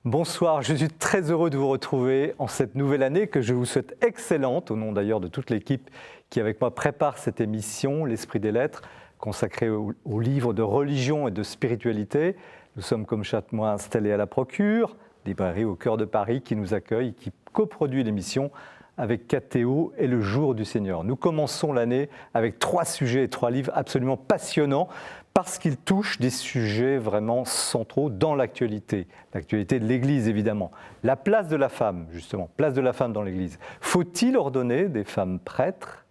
Bonsoir, je suis très heureux de vous retrouver en cette nouvelle année que je vous souhaite excellente, au nom d'ailleurs de toute l'équipe qui avec moi prépare cette émission, l'Esprit des Lettres, consacrée aux livres de religion et de spiritualité. Nous sommes comme chaque mois installés à la Procure, librairie au cœur de Paris qui nous accueille, qui coproduit l'émission avec KTO et le Jour du Seigneur. Nous commençons l'année avec 3 sujets et 3 livres absolument passionnants parce qu'ils touchent des sujets vraiment centraux dans l'actualité de l'Église évidemment. La place de la femme, justement, place de la femme dans l'Église. Faut-il ordonner des femmes prêtres ?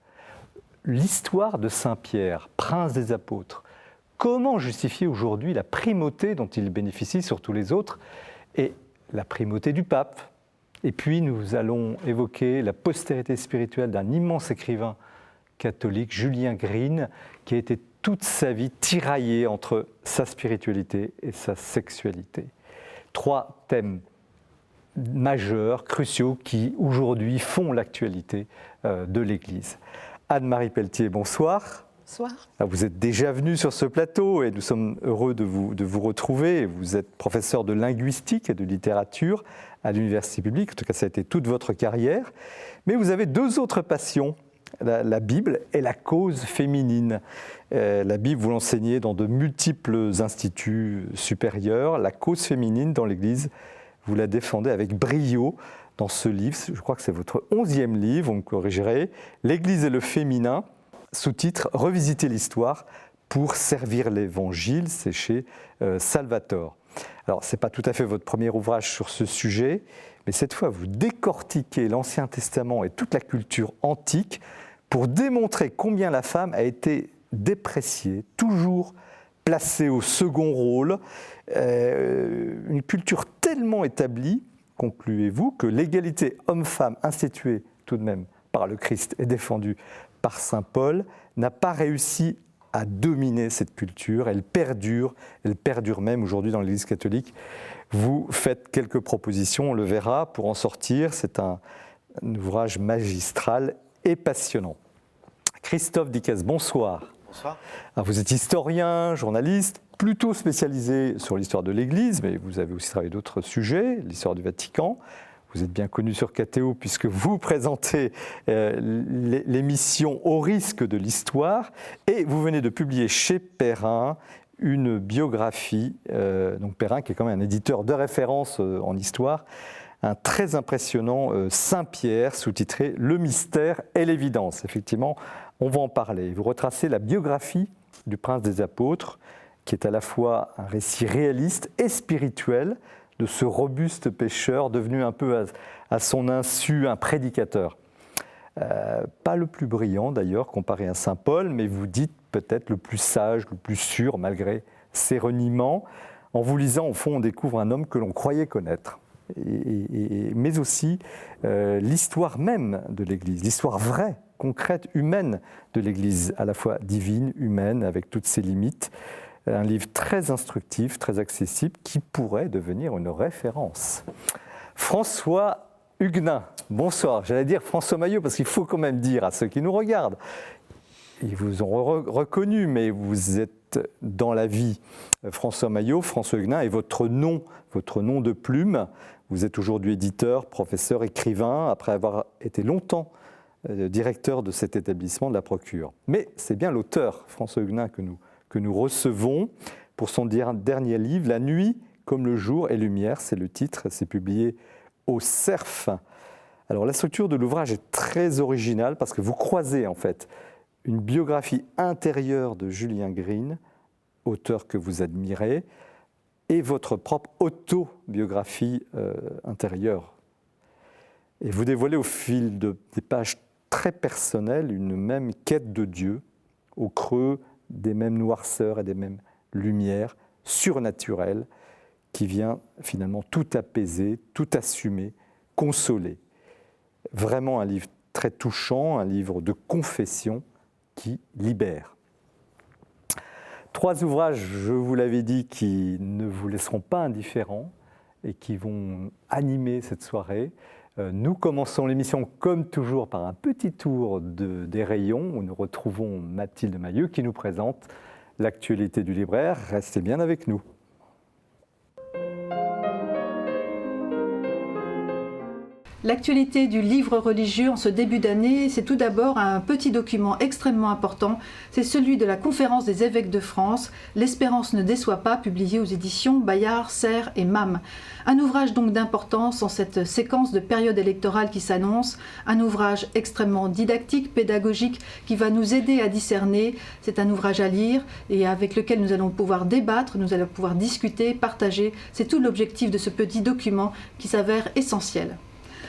L'histoire de Saint Pierre, prince des apôtres. Comment justifier aujourd'hui la primauté dont il bénéficie sur tous les autres et la primauté du pape ? Et puis nous allons évoquer la postérité spirituelle d'un immense écrivain catholique, Julien Green, qui a été toute sa vie tiraillé entre sa spiritualité et sa sexualité. 3 thèmes majeurs, cruciaux, qui aujourd'hui font l'actualité de l'Église. Anne-Marie Pelletier, bonsoir. Bonsoir. Vous êtes déjà venue sur ce plateau et nous sommes heureux de vous retrouver. Vous êtes professeur de linguistique et de littérature à l'université publique. En tout cas, ça a été toute votre carrière. Mais vous avez 2 autres passions, la Bible et la cause féminine. La Bible, vous l'enseignez dans de multiples instituts supérieurs. La cause féminine dans l'Église, vous la défendez avec brio dans ce livre. Je crois que c'est votre 11e livre, vous me corrigerez. L'Église et le féminin. Sous-titre « Revisiter l'histoire pour servir l'Évangile », c'est chez Salvatore. Alors, ce n'est pas tout à fait votre premier ouvrage sur ce sujet, mais cette fois, vous décortiquez l'Ancien Testament et toute la culture antique pour démontrer combien la femme a été dépréciée, toujours placée au second rôle. Une culture tellement établie, concluez-vous, que l'égalité homme-femme instituée tout de même par le Christ et défendue par saint Paul, n'a pas réussi à dominer cette culture. Elle perdure même aujourd'hui dans l'Église catholique. Vous faites quelques propositions, on le verra, pour en sortir. C'est un ouvrage magistral et passionnant. Christophe Dickès, bonsoir. Bonsoir. Alors, vous êtes historien, journaliste, plutôt spécialisé sur l'histoire de l'Église, mais vous avez aussi travaillé d'autres sujets, l'histoire du Vatican. Vous êtes bien connu sur KTO puisque vous présentez l'émission Au risque de l'histoire et vous venez de publier chez Perrin une biographie, donc Perrin qui est quand même un éditeur de référence en histoire, un très impressionnant Saint Pierre sous-titré « Le mystère et l'évidence ». Effectivement, on va en parler. Vous retracez la biographie du prince des apôtres qui est à la fois un récit réaliste et spirituel de ce robuste pécheur devenu un peu à son insu un prédicateur. Pas le plus brillant d'ailleurs comparé à saint Paul, mais vous dites peut-être le plus sage, le plus sûr malgré ses reniements. En vous lisant, au fond, on découvre un homme que l'on croyait connaître, mais aussi l'histoire même de l'Église, l'histoire vraie, concrète, humaine de l'Église, à la fois divine, humaine, avec toutes ses limites. Un livre très instructif, très accessible, qui pourrait devenir une référence. François Huguenin, bonsoir. J'allais dire François Maillot, parce qu'il faut quand même dire à ceux qui nous regardent, ils vous ont reconnu, mais vous êtes dans la vie François Maillot, François Huguenin est votre nom de plume. Vous êtes aujourd'hui éditeur, professeur, écrivain, après avoir été longtemps directeur de cet établissement de la Procure. Mais c'est bien l'auteur, François Huguenin, que nous recevons pour son dernier livre, La nuit comme le jour est lumière, c'est le titre, c'est publié au Cerf. Alors la structure de l'ouvrage est très originale parce que vous croisez en fait une biographie intérieure de Julien Green, auteur que vous admirez, et votre propre autobiographie intérieure. Et vous dévoilez au fil des pages très personnelles une même quête de Dieu, au creux des mêmes noirceurs et des mêmes lumières surnaturelles qui vient finalement tout apaiser, tout assumer, consoler. Vraiment un livre très touchant, un livre de confession qui libère. 3 ouvrages, je vous l'avais dit, qui ne vous laisseront pas indifférents et qui vont animer cette soirée. Nous commençons l'émission comme toujours par un petit tour des rayons où nous retrouvons Mathilde Mailleux qui nous présente l'actualité du libraire. Restez bien avec nous. L'actualité du livre religieux en ce début d'année, c'est tout d'abord un petit document extrêmement important. C'est celui de la Conférence des évêques de France, L'Espérance ne déçoit pas, publié aux éditions Bayard, Serres et MAM. Un ouvrage donc d'importance en cette séquence de période électorale qui s'annonce, un ouvrage extrêmement didactique, pédagogique, qui va nous aider à discerner. C'est un ouvrage à lire et avec lequel nous allons pouvoir débattre, nous allons pouvoir discuter, partager. C'est tout l'objectif de ce petit document qui s'avère essentiel.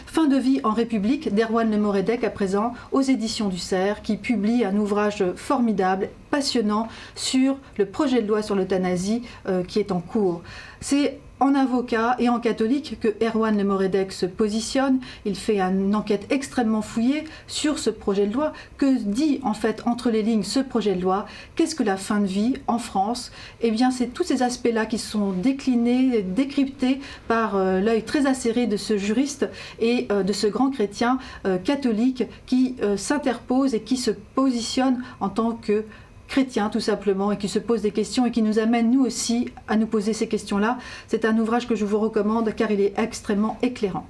Fin de vie en République d'Erwan Le Moredec à présent aux éditions du Cerf qui publie un ouvrage formidable, passionnant sur le projet de loi sur l'euthanasie qui est en cours. C'est en avocat et en catholique que Erwan Le Moredec se positionne. Il fait une enquête extrêmement fouillée sur ce projet de loi. Que dit en fait entre les lignes ce projet de loi? Qu'est-ce que la fin de vie en France? Eh bien, c'est tous ces aspects-là qui sont déclinés, décryptés par l'œil très acéré de ce juriste et de ce grand chrétien catholique qui s'interpose et qui se positionne en tant que chrétien tout simplement et qui se pose des questions et qui nous amène nous aussi à nous poser ces questions-là. C'est un ouvrage que je vous recommande car il est extrêmement éclairant.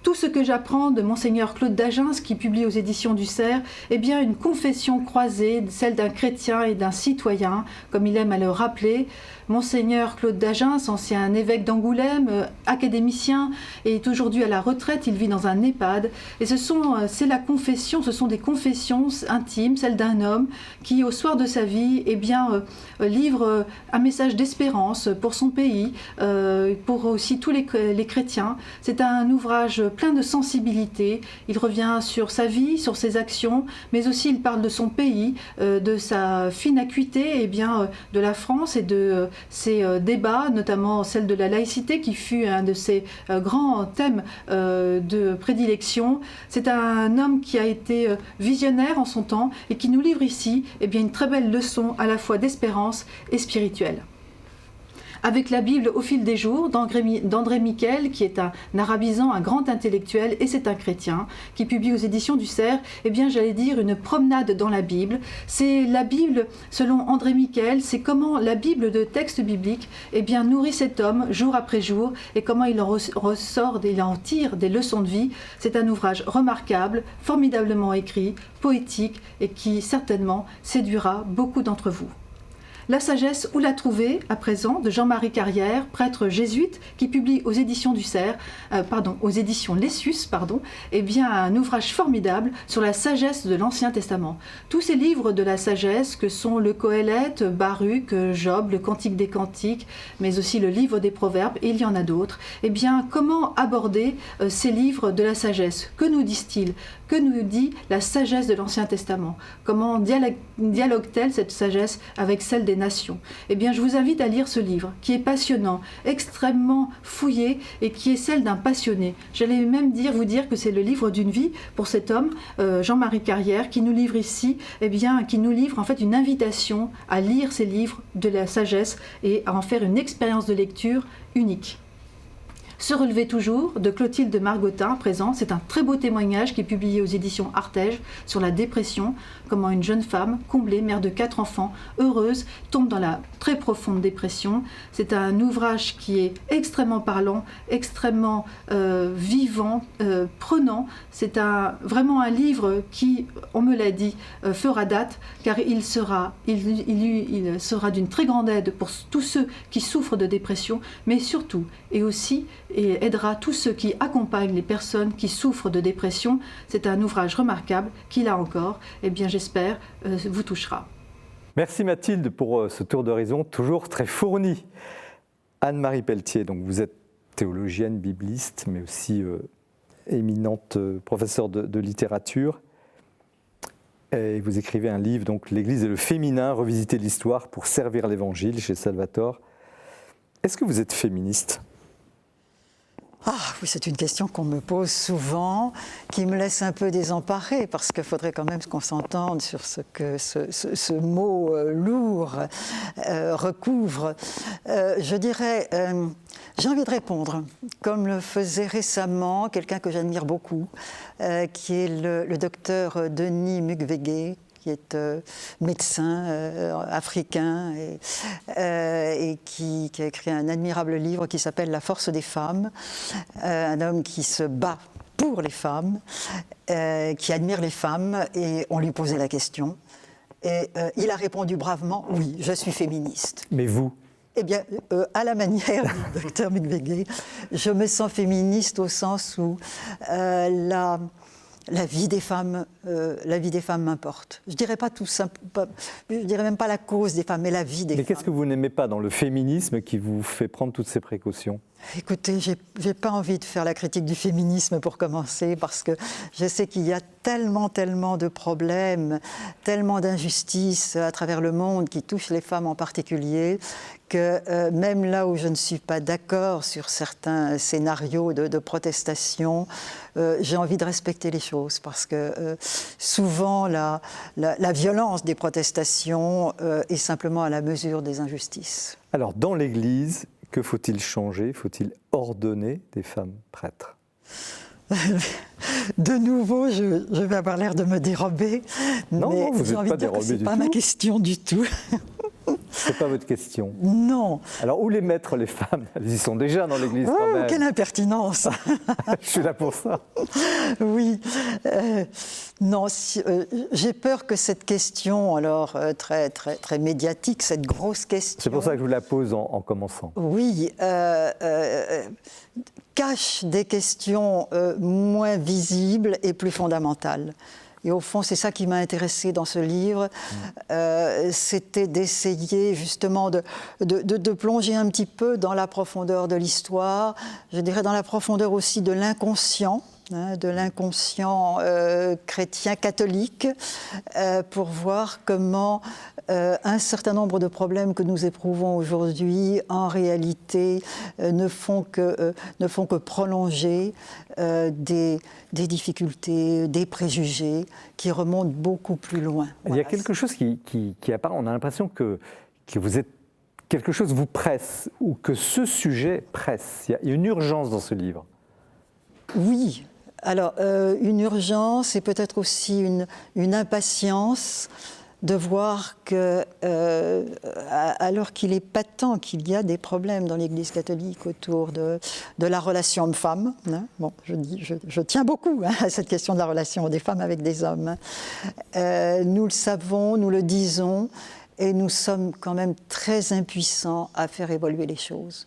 Tout ce que j'apprends de Monseigneur Claude d'Agens, qui publie aux éditions du Cerf, est bien une confession croisée, celle d'un chrétien et d'un citoyen, comme il aime à le rappeler. Monseigneur Claude d'Agens, ancien évêque d'Angoulême, académicien, est aujourd'hui à la retraite, il vit dans un EHPAD. Et c'est la confession, ce sont des confessions intimes, celles d'un homme qui, au soir de sa vie, eh bien, livre un message d'espérance pour son pays, pour aussi tous les chrétiens. C'est un ouvrage plein de sensibilité. Il revient sur sa vie, sur ses actions, mais aussi il parle de son pays, de sa fine acuité, eh bien, de la France et de ses débats, notamment celle de la laïcité qui fut un de ses grands thèmes de prédilection. C'est un homme qui a été visionnaire en son temps et qui nous livre ici eh bien, une très belle leçon à la fois d'espérance et spirituelle. Avec la Bible au fil des jours d'André Miquel, qui est un arabisant, un grand intellectuel, et c'est un chrétien, qui publie aux éditions du Cerf, eh bien j'allais dire une promenade dans la Bible. C'est la Bible, selon André Miquel, c'est comment la Bible de texte biblique eh bien, nourrit cet homme jour après jour, et comment il en ressort, il en tire des leçons de vie. C'est un ouvrage remarquable, formidablement écrit, poétique, et qui certainement séduira beaucoup d'entre vous. La sagesse, où la trouver, à présent, de Jean-Marie Carrière, prêtre jésuite, qui publie aux éditions du Cerf, aux éditions Lessus, eh bien, un ouvrage formidable sur la sagesse de l'Ancien Testament. Tous ces livres de la sagesse, que sont le Qoéleth, Baruch, Job, le Cantique des Cantiques, mais aussi le livre des Proverbes, et il y en a d'autres, eh bien, comment aborder ces livres de la sagesse? Que nous disent-ils? Que nous dit la sagesse de l'Ancien Testament? Comment dialogue-t-elle cette sagesse avec celle des nations? Eh bien, je vous invite à lire ce livre qui est passionnant, extrêmement fouillé et qui est celle d'un passionné. J'allais même vous dire que c'est le livre d'une vie pour cet homme, Jean-Marie Carrière, qui nous livre ici, eh bien, qui nous livre en fait une invitation à lire ces livres de la sagesse et à en faire une expérience de lecture unique. Se relever toujours, de Clotilde Margottin, présent, c'est un très beau témoignage qui est publié aux éditions Artege sur la dépression, comment une jeune femme, comblée, mère de 4 enfants, heureuse, tombe dans la très profonde dépression. C'est un ouvrage qui est extrêmement parlant, extrêmement vivant, prenant. C'est vraiment un livre qui, on me l'a dit, fera date, car il sera d'une très grande aide pour tous ceux qui souffrent de dépression, mais surtout, et aussi, et aidera tous ceux qui accompagnent les personnes qui souffrent de dépression. C'est un ouvrage remarquable qui, là encore, eh bien, j'espère, vous touchera. Merci Mathilde pour ce tour d'horizon toujours très fourni. Anne-Marie Pelletier, donc vous êtes théologienne, bibliste, mais aussi éminente professeure de littérature. Et vous écrivez un livre, donc L'Église et le féminin, revisiter l'histoire pour servir l'Évangile, chez Salvatore. Est-ce que vous êtes féministe ? Ah oui, c'est une question qu'on me pose souvent, qui me laisse un peu désemparée, parce qu'il faudrait quand même qu'on s'entende sur ce que ce mot lourd recouvre. Je dirais, j'ai envie de répondre, comme le faisait récemment quelqu'un que j'admire beaucoup, qui est le docteur Denis Mukwege, qui est médecin africain et qui a écrit un admirable livre qui s'appelle « La force des femmes », un homme qui se bat pour les femmes, qui admire les femmes, et on lui posait la question. Et il a répondu bravement, oui, je suis féministe. Mais vous? Eh bien, à la manière du docteur Mukwege, je me sens féministe au sens où la vie des femmes m'importe. Je dirais pas tout simple, je dirais même pas la cause des femmes, mais la vie des femmes. Mais qu'est-ce que vous n'aimez pas dans le féminisme qui vous fait prendre toutes ces précautions? Écoutez, j'ai pas envie de faire la critique du féminisme pour commencer, parce que je sais qu'il y a tellement de problèmes, tellement d'injustices à travers le monde qui touchent les femmes en particulier, que même là où je ne suis pas d'accord sur certains scénarios de protestation, j'ai envie de respecter les choses, parce que souvent la violence des protestations est simplement à la mesure des injustices. Alors, dans l'Église, que faut-il changer? Faut-il ordonner des femmes prêtres? De nouveau, je vais avoir l'air de me dérober, non, vous j'ai envie de dire que ce n'est pas ma question du tout. C'est pas votre question. Non. Alors, où les mettre, les femmes? Elles y sont déjà dans l'Église quand même. Quelle impertinence. Je suis là pour ça. Oui. Non, j'ai peur que cette question, alors très médiatique, cette grosse question... C'est pour ça que je vous la pose en commençant. Oui, cache des questions moins visibles et plus fondamentales. Et au fond, c'est ça qui m'a intéressée dans ce livre, c'était d'essayer justement de plonger un petit peu dans la profondeur de l'histoire, je dirais dans la profondeur aussi de l'inconscient, chrétien catholique, pour voir comment un certain nombre de problèmes que nous éprouvons aujourd'hui, en réalité, ne font que prolonger des difficultés, des préjugés qui remontent beaucoup plus loin. Il y a quelque chose qui apparaît, on a l'impression que vous êtes, quelque chose vous presse, ou que ce sujet presse. Il y a une urgence dans ce livre. Oui. Alors, une urgence et peut-être aussi une impatience de voir que, alors qu'il est patent qu'il y a des problèmes dans l'Église catholique autour de la relation homme-femme, hein, bon, je tiens beaucoup à cette question de la relation des femmes avec des hommes, nous le savons, nous le disons, et nous sommes quand même très impuissants à faire évoluer les choses.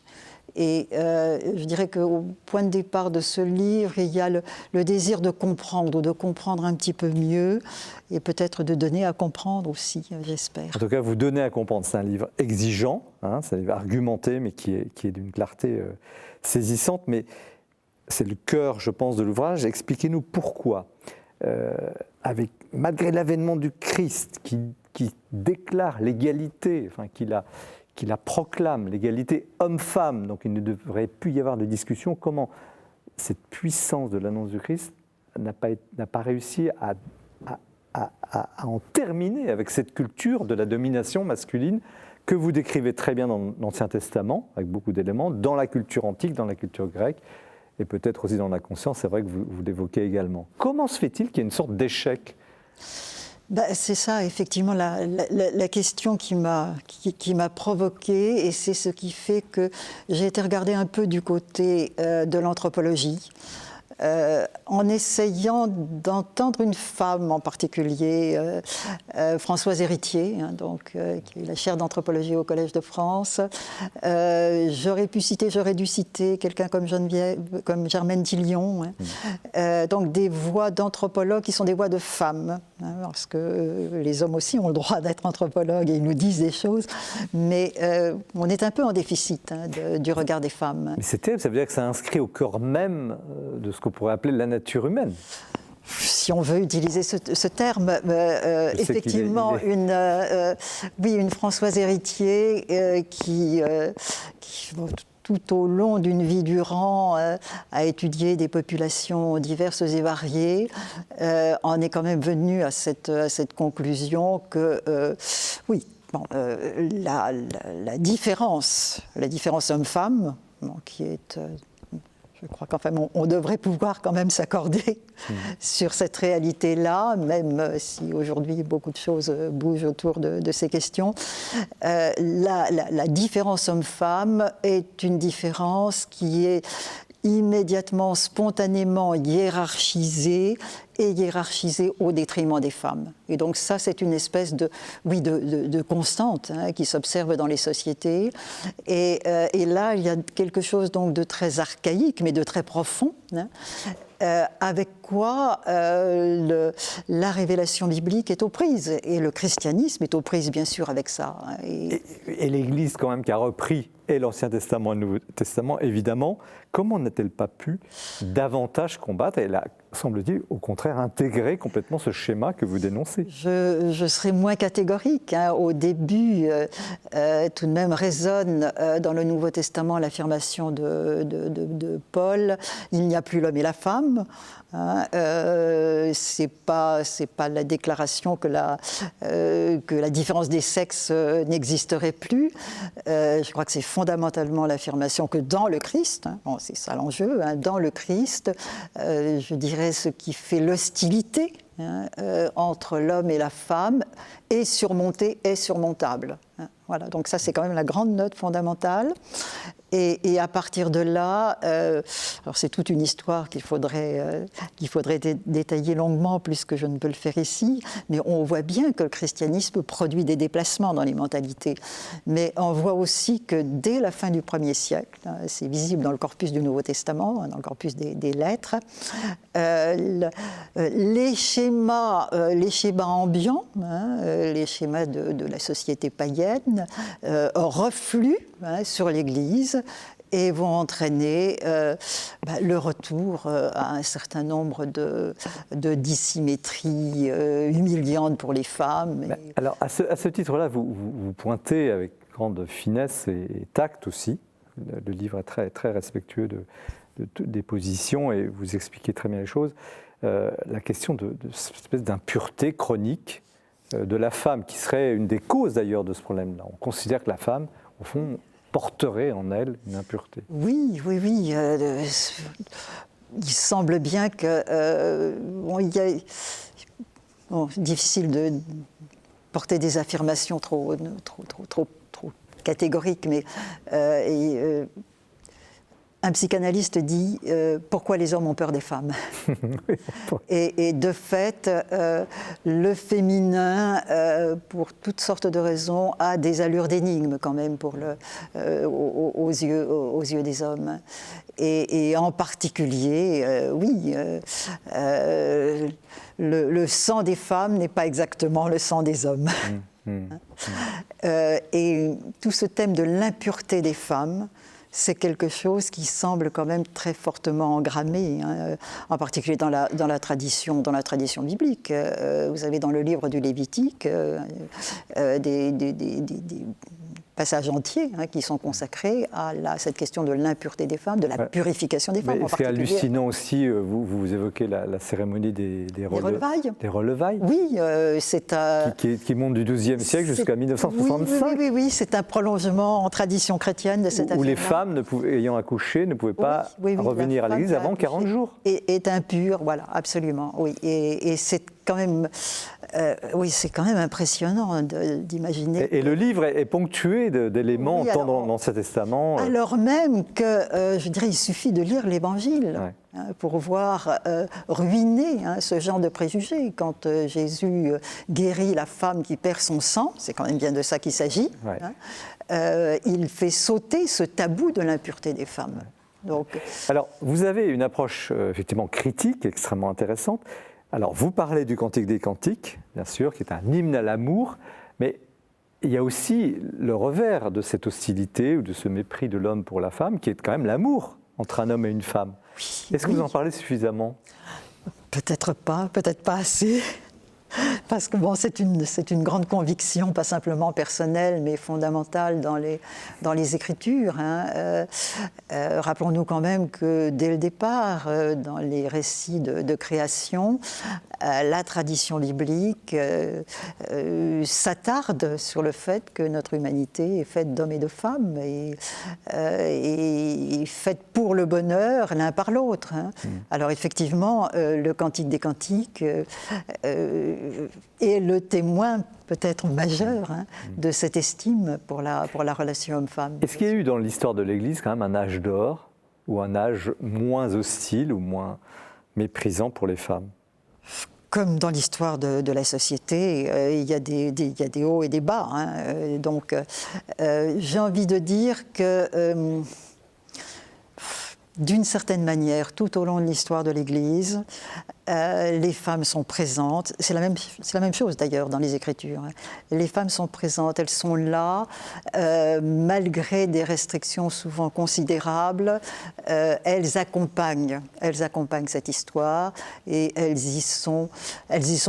Et je dirais qu'au point de départ de ce livre, il y a le désir de comprendre, ou de comprendre un petit peu mieux, et peut-être de donner à comprendre aussi, j'espère. En tout cas, vous donnez à comprendre. C'est un livre exigeant, hein, c'est un livre argumenté, mais qui est d'une clarté saisissante. Mais c'est le cœur, je pense, de l'ouvrage. Expliquez-nous pourquoi, malgré l'avènement du Christ, qui déclare l'égalité, enfin, qui la proclame, l'égalité homme-femme, donc il ne devrait plus y avoir de discussion, comment cette puissance de l'annonce du Christ n'a pas réussi à en terminer avec cette culture de la domination masculine que vous décrivez très bien dans l'Ancien Testament, avec beaucoup d'éléments, dans la culture antique, dans la culture grecque, et peut-être aussi dans la conscience, c'est vrai que vous l'évoquez également. Comment se fait-il qu'il y ait une sorte d'échec ? C'est ça, effectivement, la question qui m'a provoquée, et c'est ce qui fait que j'ai été regarder un peu du côté de l'anthropologie, en essayant d'entendre une femme en particulier, Françoise Héritier, hein, qui est la chaire d'anthropologie au Collège de France. J'aurais dû citer quelqu'un comme Germaine Tillion, hein. Donc des voix d'anthropologues qui sont des voix de femmes, hein, parce que les hommes aussi ont le droit d'être anthropologues et ils nous disent des choses, mais on est un peu en déficit, hein, du regard des femmes. Mais c'est terrible, ça veut dire que ça inscrit au cœur même de ce qu'on pourrait appeler la nature humaine. Si on veut utiliser ce terme, effectivement, une Françoise Héritier qui tout au long d'une vie durant a étudié des populations diverses et variées, en est quand même venue à cette conclusion que, la différence homme-femme, qui est... Je crois qu'enfin, on devrait pouvoir quand même s'accorder sur cette réalité-là, même si aujourd'hui beaucoup de choses bougent autour de ces questions. La différence homme-femme est une différence qui est immédiatement, spontanément hiérarchisée, et hiérarchisée au détriment des femmes. Et donc ça, c'est une espèce de constante qui s'observe dans les sociétés. Et là, il y a quelque chose donc de très archaïque, mais de très profond, avec quoi la révélation biblique est aux prises. Et le christianisme est aux prises, bien sûr, avec ça. Et l'Église, quand même, qui a repris et l'Ancien Testament et le Nouveau Testament, évidemment, comment n'a-t-elle pas pu davantage combattre? Elle a, semble-t-il, au contraire, intégré complètement ce schéma que vous dénoncez. Je serais moins catégorique. Au début, tout de même résonne dans le Nouveau Testament l'affirmation de Paul, il n'y a plus l'homme et la femme. C'est pas la déclaration que la différence des sexes n'existerait plus. Je crois que c'est fondamentalement l'affirmation que dans le Christ, bon, c'est ça l'enjeu, dans le Christ, je dirais ce qui fait l'hostilité entre l'homme et la femme est surmonté, est surmontable. Voilà, donc ça c'est quand même la grande note fondamentale. Et à partir de là, alors c'est toute une histoire qu'il faudrait détailler longuement, plus que je ne peux le faire ici, mais on voit bien que le christianisme produit des déplacements dans les mentalités. Mais on voit aussi que dès la fin du 1er siècle, c'est visible dans le corpus du Nouveau Testament, dans le corpus des lettres, les schémas ambiants, les schémas de la société païenne, refluent sur l'Église et vont entraîner le retour à un certain nombre de dissymétries humiliantes pour les femmes. Alors, à ce titre-là, vous pointez avec grande finesse et tact aussi. Le livre est très, très respectueux des positions et vous expliquez très bien les choses. La question de cette espèce d'impureté chronique de la femme, qui serait une des causes d'ailleurs de ce problème-là. On considère que la femme, au fond, porterait en elle une impureté. Oui. Il semble bien que... difficile de porter des affirmations trop catégoriques, mais un psychanalyste dit pourquoi les hommes ont peur des femmes. Et de fait, le féminin, pour toutes sortes de raisons, a des allures d'énigme quand même aux yeux des hommes. Et en particulier, le sang des femmes n'est pas exactement le sang des hommes. Et tout ce thème de l'impureté des femmes, c'est quelque chose qui semble quand même très fortement engrammé, en particulier dans la tradition biblique. Vous avez dans le livre du Lévitique des passages entiers qui sont consacrés à cette question de l'impureté des femmes, de la purification des femmes. Ce qui est hallucinant aussi, vous évoquez la cérémonie des relevailles. Des relevailles. Oui, c'est qui monte du XIIe siècle jusqu'à 1965. Oui, c'est un prolongement en tradition chrétienne de cette affaire. Où les femmes, ayant accouché, ne pouvaient pas revenir à l'église avant 40 jours. Est impure, voilà, absolument. Oui, et c'est quand même... c'est quand même impressionnant d'imaginer. Et le livre est ponctué d'éléments tant dans l'Ancien Testament. Alors même que, je dirais, il suffit de lire l'Évangile pour voir ruiner ce genre de préjugés. Quand Jésus guérit la femme qui perd son sang, c'est quand même bien de ça qu'il s'agit, il fait sauter ce tabou de l'impureté des femmes. Donc... Alors, vous avez une approche effectivement critique, extrêmement intéressante. Alors, vous parlez du Cantique des Cantiques, bien sûr, qui est un hymne à l'amour, mais il y a aussi le revers de cette hostilité ou de ce mépris de l'homme pour la femme, qui est quand même l'amour entre un homme et une femme. Est-ce que vous en parlez suffisamment? Peut-être pas assez. Parce que c'est une grande conviction, pas simplement personnelle, mais fondamentale dans les Écritures. Rappelons-nous quand même que dès le départ, dans les récits de création, la tradition biblique s'attarde sur le fait que notre humanité est faite d'hommes et de femmes et faite pour le bonheur l'un par l'autre. Alors effectivement, le Cantique des Cantiques est le témoin peut-être majeur de cette estime pour la relation homme-femme. Est-ce qu'il y a eu dans l'histoire de l'Église quand même un âge d'or ou un âge moins hostile ou moins méprisant pour les femmes? Comme dans l'histoire de la société, il y a des hauts et des bas. Hein. Donc, j'ai envie de dire que, d'une certaine manière, tout au long de l'histoire de l'Église, les femmes sont présentes. C'est la même chose d'ailleurs dans les Écritures. Hein. Les femmes sont présentes, elles sont là, malgré des restrictions souvent considérables. Elles accompagnent cette histoire et elles y sont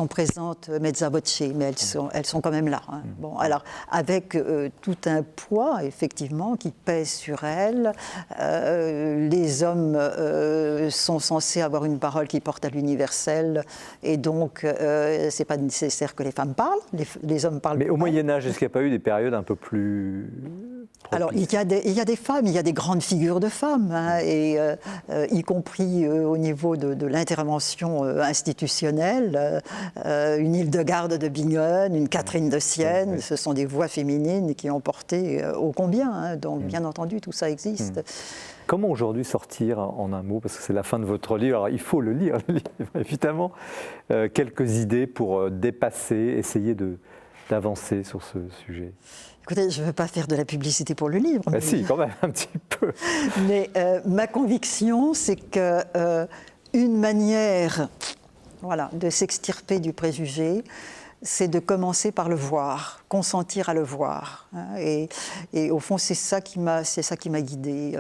présentes mezza voce, mais elles sont quand même là. Hein. Bon, alors avec tout un poids effectivement qui pèse sur elles. Les hommes sont censés avoir une parole qui porte à l'universel. Et donc, c'est pas nécessaire que les femmes parlent, les hommes parlent. Mais au Moyen-Âge, est-ce qu'il n'y a pas eu des périodes un peu plus propices? Alors, il y a des femmes, il y a des grandes figures de femmes, hein, et, y compris au niveau de l'intervention institutionnelle. Une Hildegarde de Bingen, une Catherine de Sienne, ce sont des voix féminines qui ont porté ô combien. Hein, donc, bien entendu, tout ça existe. Comment aujourd'hui sortir en un mot, parce que c'est la fin de votre livre, alors il faut le lire, évidemment, quelques idées pour dépasser, essayer d'avancer sur ce sujet? Écoutez, je ne veux pas faire de la publicité pour le livre. Mais si, quand même, un petit peu. Mais ma conviction, c'est qu'une manière de s'extirper du préjugé, c'est de commencer par le voir, consentir à le voir. Hein, et au fond, c'est ça qui m'a guidée.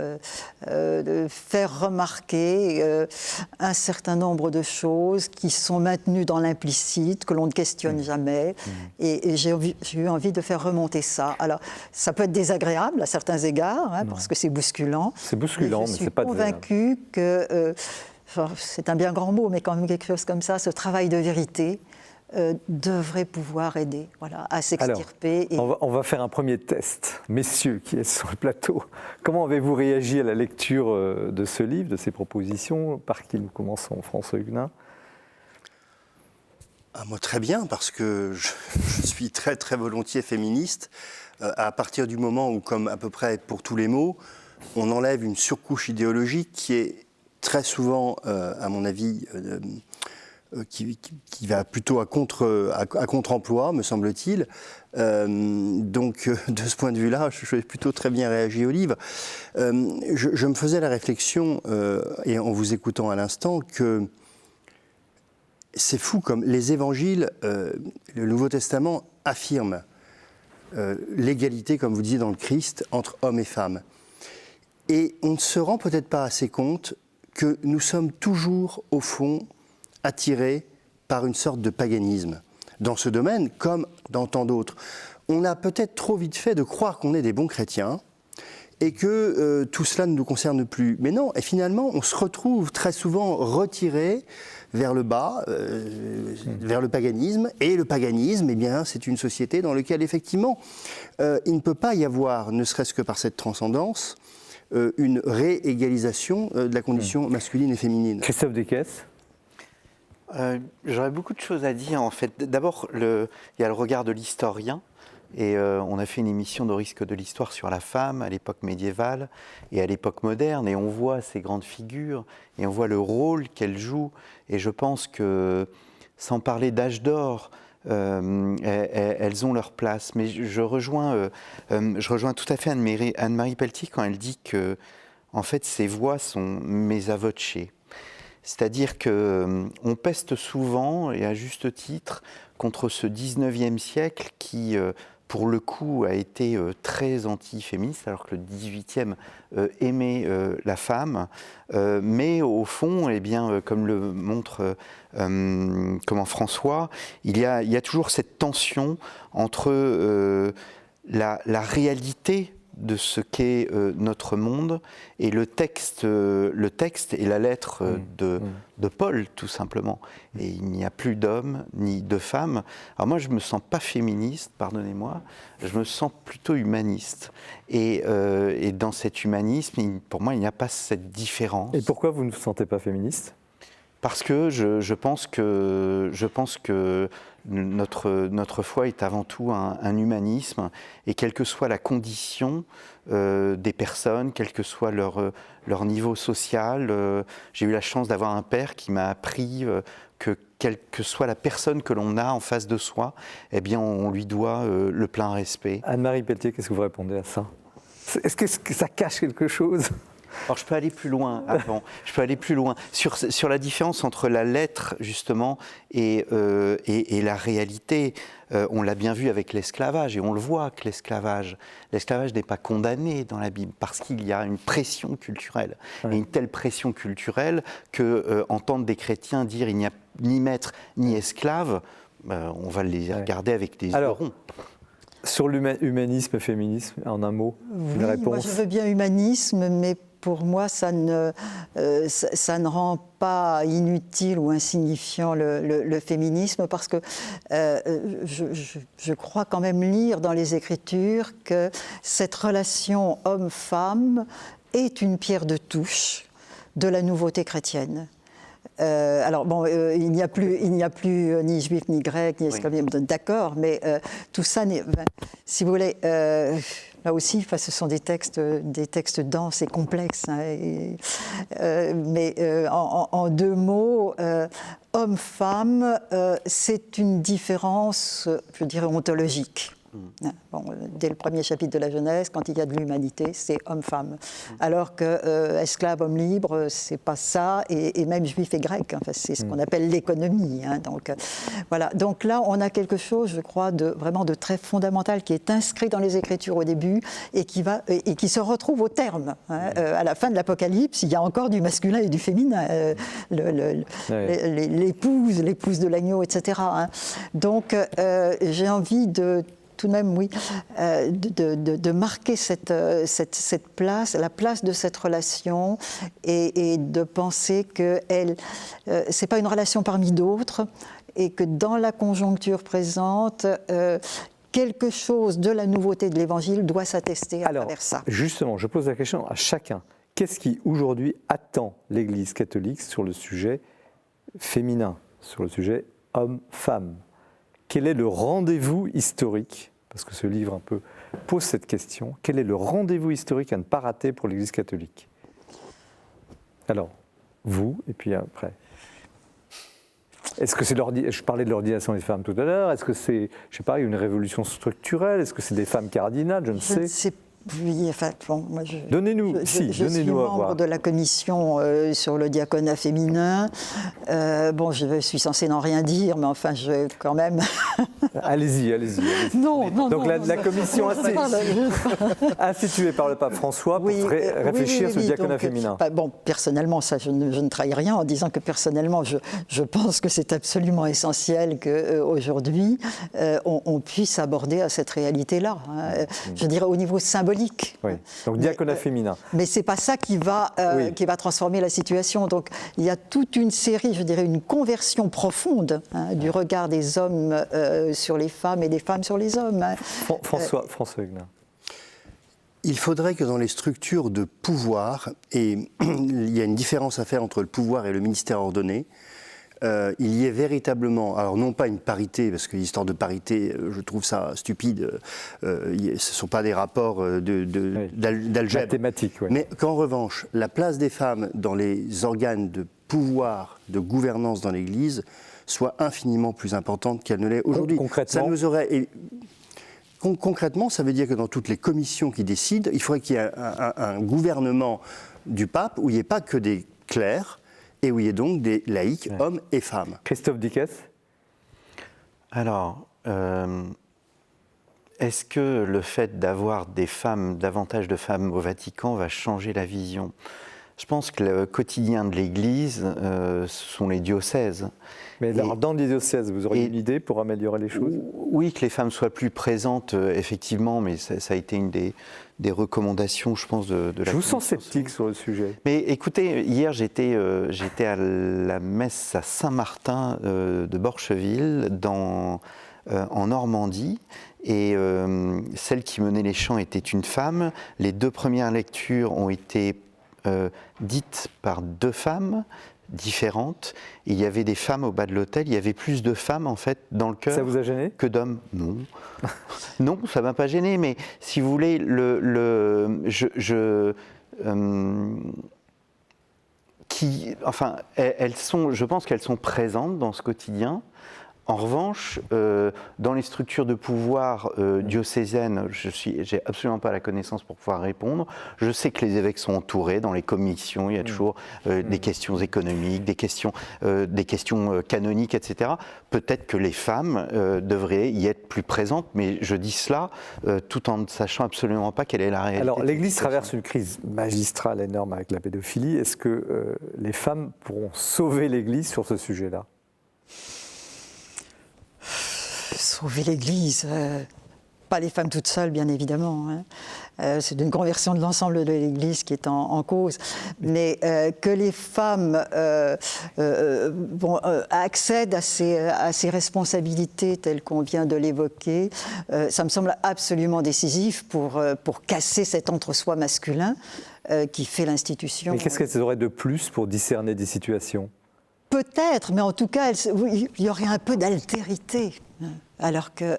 De faire remarquer un certain nombre de choses qui sont maintenues dans l'implicite, que l'on ne questionne jamais. Et j'ai eu envie de faire remonter ça. Alors, ça peut être désagréable à certains égards, hein, parce que c'est bousculant. C'est bousculant, mais c'est pas désagréable. Je suis convaincue que, c'est un bien grand mot, mais quand même quelque chose comme ça, ce travail de vérité, devrait pouvoir aider à s'extirper. Alors, on va faire un premier test. Messieurs qui êtes sur le plateau, comment avez-vous réagi à la lecture de ce livre, de ces propositions? Par qui nous commençons? François Huguenin? Moi, très bien, parce que je suis très très volontiers féministe. À partir du moment où, comme à peu près pour tous les mots, on enlève une surcouche idéologique qui est très souvent, à mon avis, qui va plutôt à contre-emploi, me semble-t-il. Donc, de ce point de vue-là, je vais plutôt très bien réagi au livre. Je me faisais la réflexion, et en vous écoutant à l'instant, que c'est fou comme les évangiles, le Nouveau Testament affirme l'égalité, comme vous disiez, dans le Christ, entre hommes et femmes. Et on ne se rend peut-être pas assez compte que nous sommes toujours, au fond, attirés par une sorte de paganisme. Dans ce domaine, comme dans tant d'autres, on a peut-être trop vite fait de croire qu'on est des bons chrétiens et que tout cela ne nous concerne plus. Mais non, et finalement, on se retrouve très souvent retiré vers le bas, vers le paganisme. Et le paganisme, eh bien, c'est une société dans laquelle, effectivement, il ne peut pas y avoir, ne serait-ce que par cette transcendance, une réégalisation de la condition masculine et féminine. Christophe Descaisses? J'aurais beaucoup de choses à dire, en fait. D'abord, il y a le regard de l'historien. Et on a fait une émission de Risque de l'Histoire sur la femme à l'époque médiévale et à l'époque moderne. Et on voit ces grandes figures et on voit le rôle qu'elles jouent. Et je pense que, sans parler d'âge d'or, elles ont leur place. Mais je rejoins tout à fait Anne-Marie Pelletier quand elle dit que, en fait, ces voix sont mezza voce. C'est-à-dire qu'on peste souvent, et à juste titre, contre ce 19e siècle qui, pour le coup, a été très anti-féministe, alors que le 18e aimait la femme. Mais au fond, eh bien, comme le montre François, il y a toujours cette tension entre la réalité de ce qu'est notre monde et le texte et la lettre de Paul, tout simplement. Et il n'y a plus d'hommes ni de femmes. Alors moi, je ne me sens pas féministe, pardonnez-moi, je me sens plutôt humaniste. Et dans cet humanisme, pour moi, il n'y a pas cette différence. Et pourquoi vous ne vous sentez pas féministe ? Parce que je pense que notre foi est avant tout un humanisme, et quelle que soit la condition des personnes, quel que soit leur niveau social, j'ai eu la chance d'avoir un père qui m'a appris que quelle que soit la personne que l'on a en face de soi, eh bien on lui doit le plein respect. Anne-Marie Pelletier, qu'est-ce que vous répondez à ça? Est-ce que ça cache quelque chose? Alors je peux aller plus loin avant. Je peux aller plus loin sur la différence entre la lettre justement et la réalité. On l'a bien vu avec l'esclavage, et on le voit que l'esclavage n'est pas condamné dans la Bible parce qu'il y a une pression culturelle. Ouais. Et une telle pression culturelle que entendre des chrétiens dire il n'y a ni maître ni esclave, on va les regarder avec des yeux ronds. Sur l'humanisme et féminisme, en un mot, une réponse? Moi je veux bien humanisme, mais pour moi, ça ne rend pas inutile ou insignifiant le féminisme, parce que je crois quand même lire dans les Écritures que cette relation homme-femme est une pierre de touche de la nouveauté chrétienne. Alors bon, il n'y a plus ni juif ni grec ni esclave, d'accord, mais tout ça, si vous voulez, là aussi, ce sont des textes denses et complexes. Hein, mais en deux mots, homme-femme, c'est une différence, je dirais, ontologique. Bon, dès le premier chapitre de la Genèse, quand il y a de l'humanité, c'est homme-femme. Alors que esclave, homme libre, c'est pas ça, et même juif et grec, enfin, c'est ce qu'on appelle l'économie. Hein, donc, voilà. Donc là, on a quelque chose, je crois, vraiment de très fondamental qui est inscrit dans les Écritures au début et qui se retrouve au terme. Hein, à la fin de l'Apocalypse, il y a encore du masculin et du féminin. L'épouse de l'agneau, etc. Hein. Donc, j'ai envie tout de même, oui, de marquer cette place, la place de cette relation, et de penser que c'est pas une relation parmi d'autres, et que dans la conjoncture présente, quelque chose de la nouveauté de l'Évangile doit s'attester à travers ça. Justement, je pose la question à chacun. Qu'est-ce qui aujourd'hui attend l'Église catholique sur le sujet féminin, sur le sujet homme-femme? Quel est le rendez-vous historique? Parce que ce livre un peu pose cette question. Quel est le rendez-vous historique à ne pas rater pour l'Église catholique? Alors, vous, et puis après. Est-ce que c'est je parlais de l'ordination des femmes tout à l'heure. Est-ce que c'est, je sais pas, une révolution structurelle? Est-ce que c'est des femmes cardinales? Je ne sais. Oui, enfin, bon, moi donnez-nous, je suis membre de la commission sur le diaconat féminin. Bon, je suis censée n'en rien dire, mais enfin, je quand même. Allez-y. Non. Donc la commission instituée par le pape François pour réfléchir sur le diaconat féminin. Bon, personnellement, ça, je ne trahis rien en disant que personnellement, je pense que c'est absolument essentiel qu'aujourd'hui, on puisse aborder à cette réalité-là. Hein. Je dirais au niveau symbolique. Oui. Donc diaconat féminin. Mais c'est pas ça qui va transformer la situation. Donc il y a toute une série, je dirais, une conversion profonde du regard des hommes sur les femmes et des femmes sur les hommes. Hein. François Huguenin. Il faudrait que dans les structures de pouvoir, et il y a une différence à faire entre le pouvoir et le ministère ordonné, il y ait véritablement, alors non pas une parité, parce que l'histoire de parité, je trouve ça stupide, ce ne sont pas des rapports d'algèbre, mathématiques, mais qu'en revanche, la place des femmes dans les organes de pouvoir, de gouvernance dans l'Église, soit infiniment plus importante qu'elle ne l'est aujourd'hui. Concrètement, concrètement, ça veut dire que dans toutes les commissions qui décident, il faudrait qu'il y ait un gouvernement du pape où il n'y ait pas que des clercs, et où il y ait donc des laïcs, hommes et femmes. Christophe Dickès. Alors, est-ce que le fait d'avoir davantage de femmes au Vatican va changer la vision? Je pense que le quotidien de l'Église, ce sont les diocèses. Mais alors, dans les diocèses, vous auriez une idée pour améliorer les choses? Oui, que les femmes soient plus présentes, effectivement, mais ça a été une des recommandations, je pense, de la... Je vous sens sceptique sur le sujet. Mais écoutez, hier, j'étais à la messe à Saint-Martin de Borcheville, en Normandie, et celle qui menait les chants était une femme. Les deux premières lectures ont été dites par deux femmes, différentes. Il y avait des femmes au bas de l'autel. Il y avait plus de femmes, en fait, dans le chœur. Ça vous a gêné ? Que d'hommes. Non. Non, ça ne m'a pas gêné. Mais si vous voulez, je pense qu'elles sont présentes dans ce quotidien. En revanche, dans les structures de pouvoir diocésaines, j'ai absolument pas la connaissance pour pouvoir répondre. Je sais que les évêques sont entourés dans les commissions. Il y a toujours des questions économiques, des questions canoniques, etc. Peut-être que les femmes devraient y être plus présentes, mais je dis cela tout en ne sachant absolument pas quelle est la réalité. Alors, l'Église traverse une crise magistrale énorme avec la pédophilie. Est-ce que les femmes pourront sauver l'Église sur ce sujet-là ? Sauver l'Église, pas les femmes toutes seules, bien évidemment. Hein. C'est une conversion de l'ensemble de l'Église qui est en cause. Mais que les femmes accèdent à ces responsabilités telles qu'on vient de l'évoquer, ça me semble absolument décisif pour casser cet entre-soi masculin qui fait l'institution. Mais qu'est-ce qu'elles auraient de plus pour discerner des situations ? Peut-être, mais en tout cas, il y aurait un peu d'altérité. Alors que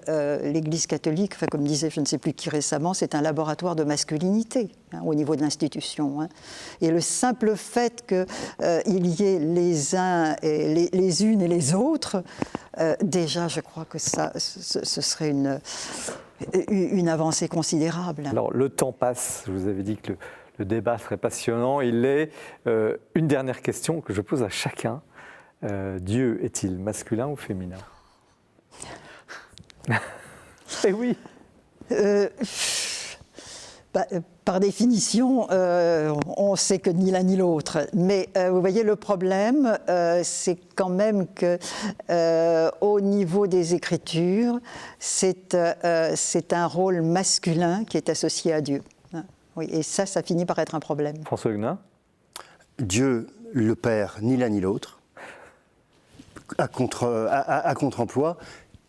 l'Église catholique, comme disait je ne sais plus qui récemment, c'est un laboratoire de masculinité au niveau de l'institution. Et le simple fait qu'il y ait les uns, et les unes et les autres, déjà je crois que ce serait une avancée considérable. Alors le temps passe, je vous avais dit que le débat serait passionnant. Il est une dernière question que je pose à chacun. Dieu est-il masculin ou féminin ? Eh oui. Par définition, on sait que ni l'un ni l'autre. Mais vous voyez, le problème, c'est quand même que, au niveau des Écritures, c'est un rôle masculin qui est associé à Dieu. Oui, et ça finit par être un problème. François Huguenin ? Dieu, le Père, ni l'un ni l'autre. À contre-emploi,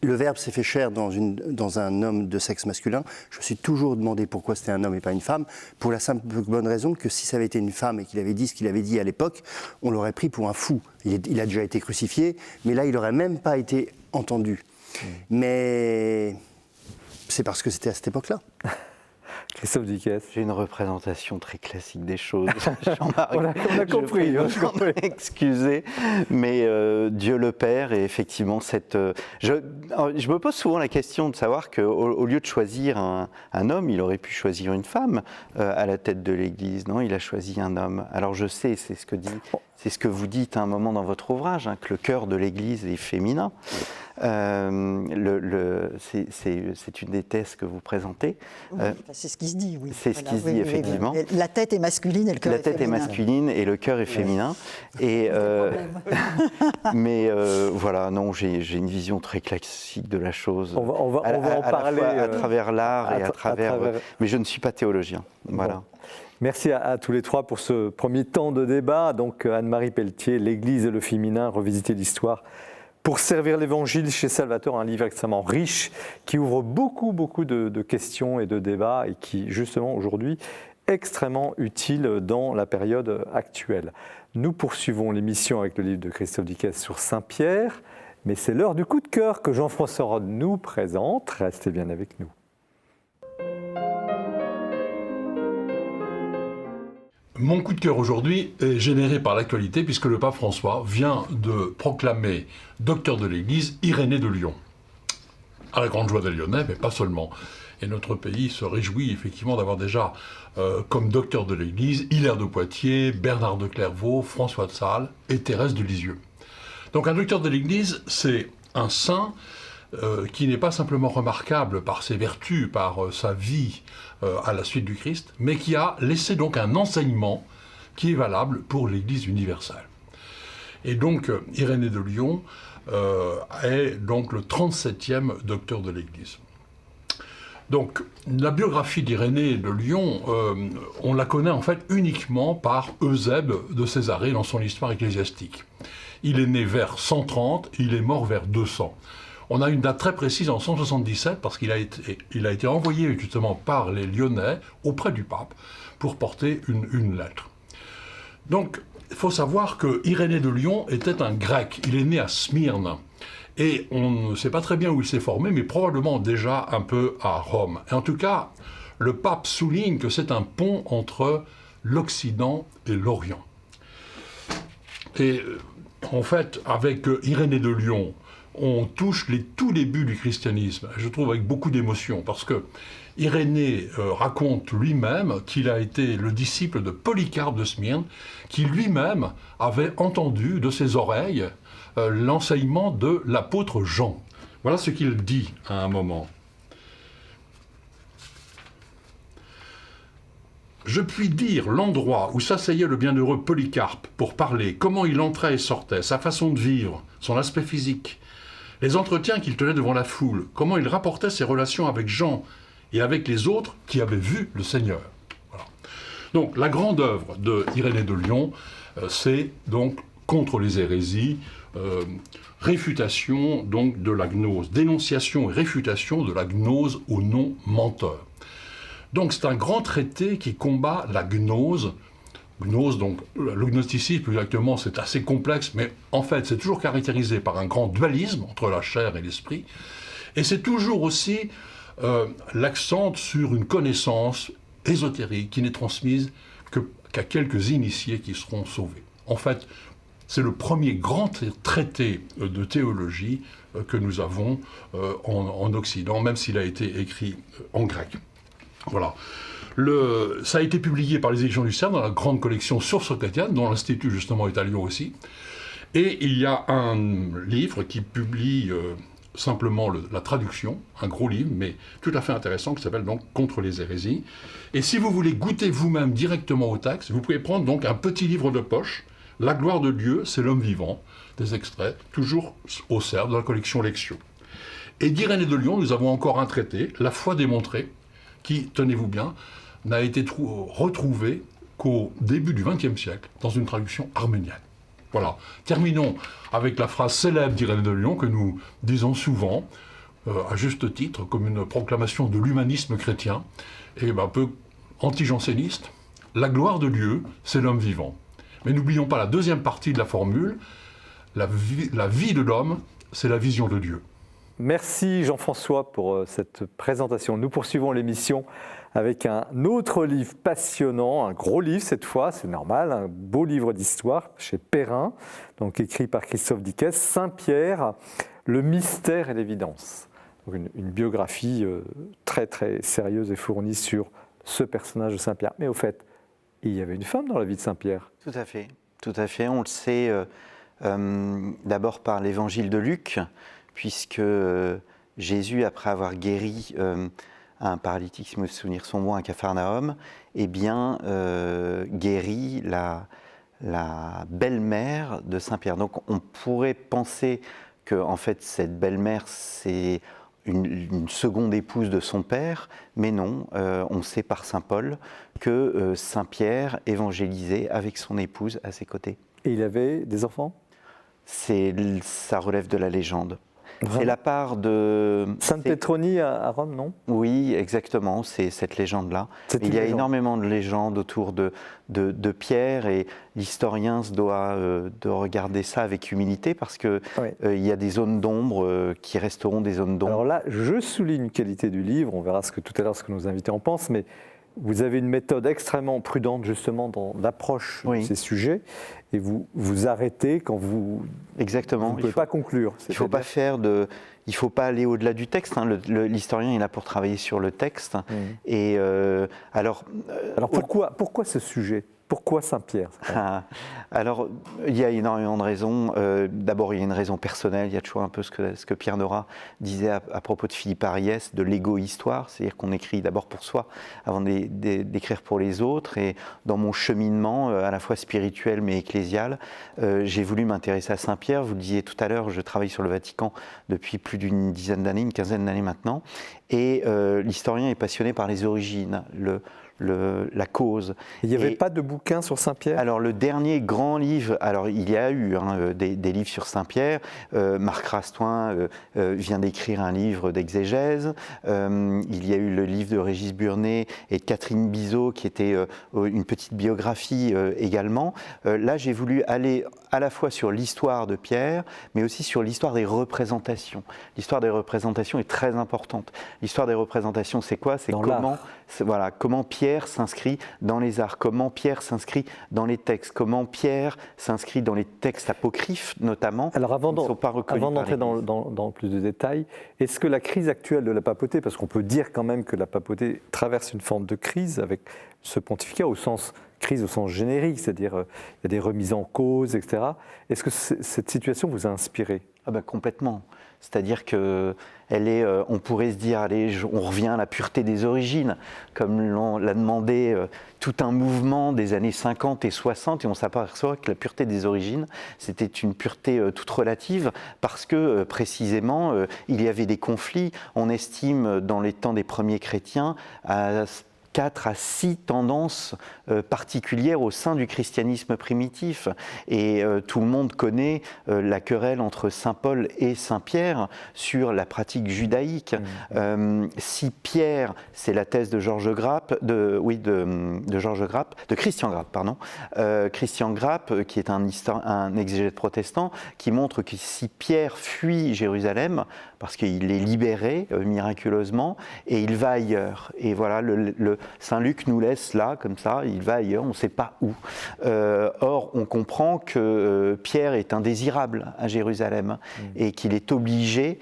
le Verbe s'est fait chair dans un homme de sexe masculin. Je me suis toujours demandé pourquoi c'était un homme et pas une femme, pour la simple bonne raison que si ça avait été une femme et qu'il avait dit ce qu'il avait dit à l'époque, on l'aurait pris pour un fou. Il a déjà été crucifié, mais là, il n'aurait même pas été entendu. Mais c'est parce que c'était à cette époque-là. Christophe Dickès. J'ai une représentation très classique des choses. On a compris. Excusez, mais Dieu le Père et effectivement je me pose souvent la question de savoir qu'au lieu de choisir un homme, il aurait pu choisir une femme à la tête de l'Église. Non, il a choisi un homme. Alors je sais, c'est ce que vous dites à un moment dans votre ouvrage, que le cœur de l'Église est féminin. C'est une des thèses que vous présentez. Oui, c'est ce qui se dit, oui. C'est ce qui se dit, effectivement. Oui. La tête est masculine et le cœur est féminin. La tête est masculine et le cœur est féminin. Et, mais voilà, non, j'ai une vision très classique de la chose. On va en parler. À travers l'art et à travers... Mais je ne suis pas théologien, voilà. Bon. Merci à tous les trois pour ce premier temps de débat. Donc Anne-Marie Pelletier, l'Église et le féminin, revisiter l'histoire pour servir l'Évangile chez Salvatore, un livre extrêmement riche qui ouvre beaucoup de questions et de débats et qui, justement, aujourd'hui, est extrêmement utile dans la période actuelle. Nous poursuivons l'émission avec le livre de Christophe Dickès sur Saint-Pierre, mais c'est l'heure du coup de cœur que Jean-François Rode nous présente. Restez bien avec nous. Mon coup de cœur aujourd'hui est généré par l'actualité puisque le pape François vient de proclamer docteur de l'Église Irénée de Lyon. À la grande joie des Lyonnais, mais pas seulement. Et notre pays se réjouit effectivement d'avoir déjà comme docteur de l'Église Hilaire de Poitiers, Bernard de Clairvaux, François de Sales et Thérèse de Lisieux. Donc un docteur de l'Église, c'est un saint qui n'est pas simplement remarquable par ses vertus, par sa vie à la suite du Christ, mais qui a laissé donc un enseignement qui est valable pour l'Église universelle. Et donc Irénée de Lyon est donc le 37e docteur de l'Église. Donc la biographie d'Irénée de Lyon, on la connaît en fait uniquement par Eusèbe de Césarée dans son histoire ecclésiastique. Il est né vers 130, il est mort vers 200. On a une date très précise en 177 parce qu'il a été envoyé justement par les Lyonnais auprès du pape pour porter une lettre. Donc il faut savoir que Irénée de Lyon était un grec. Il est né à Smyrne. Et on ne sait pas très bien où il s'est formé, mais probablement déjà un peu à Rome. Et en tout cas, le pape souligne que c'est un pont entre l'Occident et l'Orient. Et en fait, avec Irénée de Lyon, on touche les tout débuts du christianisme, je trouve avec beaucoup d'émotion, parce que Irénée raconte lui-même qu'il a été le disciple de Polycarpe de Smyrne, qui lui-même avait entendu de ses oreilles l'enseignement de l'apôtre Jean. Voilà ce qu'il dit à un moment. Je puis dire l'endroit où s'asseyait le bienheureux Polycarpe pour parler, comment il entrait et sortait, sa façon de vivre, son aspect physique, les entretiens qu'il tenait devant la foule, comment il rapportait ses relations avec Jean et avec les autres qui avaient vu le Seigneur. Voilà. Donc la grande œuvre de Irénée de Lyon, c'est donc contre les hérésies, réfutation donc de la gnose, dénonciation et réfutation de la gnose au nom menteur. Donc c'est un grand traité qui combat la gnose. Gnose, donc le gnosticisme, plus exactement, c'est assez complexe, mais en fait c'est toujours caractérisé par un grand dualisme entre la chair et l'esprit. Et c'est toujours aussi l'accent sur une connaissance ésotérique qui n'est transmise qu'à quelques initiés qui seront sauvés. En fait, c'est le premier grand traité de théologie que nous avons en Occident, même s'il a été écrit en grec. Voilà. Ça a été publié par les éditions du CERN dans la grande collection Sources chrétiennes, dont l'Institut justement est à Lyon aussi. Et il y a un livre qui publie simplement la traduction, un gros livre, mais tout à fait intéressant, qui s'appelle donc Contre les hérésies. Et si vous voulez goûter vous-même directement au texte, vous pouvez prendre donc un petit livre de poche, La gloire de Dieu, c'est l'homme vivant, des extraits, toujours au CERN, dans la collection Lectio. Et d'Irénée de Lyon, nous avons encore un traité, La foi démontrée, qui, tenez-vous bien, n'a été retrouvé qu'au début du XXe siècle, dans une traduction arménienne. Voilà. Terminons avec la phrase célèbre d'Irénée de Lyon que nous disons souvent, à juste titre, comme une proclamation de l'humanisme chrétien, et un peu anti-janséniste. La gloire de Dieu, c'est l'homme vivant. Mais n'oublions pas la deuxième partie de la formule, la vie de l'homme, c'est la vision de Dieu. Merci Jean-François pour cette présentation. Nous poursuivons l'émission avec un autre livre passionnant, un gros livre cette fois, c'est normal, un beau livre d'histoire chez Perrin, donc écrit par Christophe Dickès, Saint-Pierre, le mystère et l'évidence. Donc une biographie très très sérieuse et fournie sur ce personnage de Saint-Pierre. Mais au fait, il y avait une femme dans la vie de Saint-Pierre. Tout à fait. On le sait d'abord par l'évangile de Luc, puisque Jésus, après avoir guéri un paralytique, si mes souvenirs sont bons, à Capharnaüm, guérit la belle-mère de Saint-Pierre. Donc on pourrait penser que en fait, cette belle-mère, c'est une seconde épouse de son père, mais non, on sait par saint Paul que Saint-Pierre évangélisait avec son épouse à ses côtés. Et il avait des enfants ? Ça relève de la légende. Vraiment ? C'est la part de... Sainte Pétronie à Rome, non ? Oui, exactement, c'est cette légende-là. Il y a énormément de légendes autour de Pierre, et l'historien se doit de regarder ça avec humilité, parce qu'il y a des zones d'ombre qui resteront des zones d'ombre. Alors là, je souligne une qualité du livre, on verra tout à l'heure ce que nos invités en pensent, mais vous avez une méthode extrêmement prudente justement dans l'approche de ces sujets, et vous vous arrêtez quand vous... Exactement. Vous ne pouvez pas conclure. Il ne faut pas aller au-delà du texte. Hein. L'historien est là pour travailler sur le texte. Et alors pourquoi ce sujet ? Pourquoi Saint-Pierre ? Alors, il y a énormément de raisons. D'abord, il y a une raison personnelle. Il y a toujours un peu ce que Pierre Nora disait à propos de Philippe Ariès, de l'égo-histoire. C'est-à-dire qu'on écrit d'abord pour soi avant d'écrire pour les autres. Et dans mon cheminement, à la fois spirituel mais ecclésial, j'ai voulu m'intéresser à Saint-Pierre. Vous le disiez tout à l'heure, je travaille sur le Vatican depuis plus d'une dizaine d'années, une quinzaine d'années maintenant. Et l'historien est passionné par les origines, la cause. Il n'y avait pas de bouquin sur Saint-Pierre? Alors le dernier grand livre, alors il y a eu des livres sur Saint-Pierre. Marc Rastoin vient d'écrire un livre d'exégèse. Il y a eu le livre de Régis Burnet et de Catherine Bizot qui était une petite biographie également. Là j'ai voulu aller à la fois sur l'histoire de Pierre, mais aussi sur l'histoire des représentations. L'histoire des représentations est très importante. L'histoire des représentations, c'est quoi? C'est comment Pierre s'inscrit dans les arts, comment Pierre s'inscrit dans les textes, comment Pierre s'inscrit dans les textes apocryphes notamment. Alors avant d'entrer dans plus de détails, est-ce que la crise actuelle de la papauté, parce qu'on peut dire quand même que la papauté traverse une forme de crise avec ce pontificat crise au sens générique, c'est-à-dire il y a des remises en cause, etc. Est-ce que cette situation vous a inspiré? Complètement. C'est-à-dire que on pourrait se dire, allez, on revient à la pureté des origines, comme l'a demandé tout un mouvement des années 50 et 60, et on s'aperçoit que la pureté des origines, c'était une pureté toute relative, parce que précisément, il y avait des conflits. On estime, dans les temps des premiers chrétiens, à 4 à 6 tendances particulières au sein du christianisme primitif. Et tout le monde connaît la querelle entre saint Paul et saint Pierre sur la pratique judaïque. Si Pierre, c'est la thèse de Christian Grappe, pardon. Christian Grappe, qui est un exégète protestant, qui montre que si Pierre fuit Jérusalem, parce qu'il est libéré miraculeusement, et il va ailleurs. Et voilà, Saint Luc nous laisse là, comme ça, il va ailleurs, on ne sait pas où. Or, on comprend que Pierre est indésirable à Jérusalem et qu'il est obligé,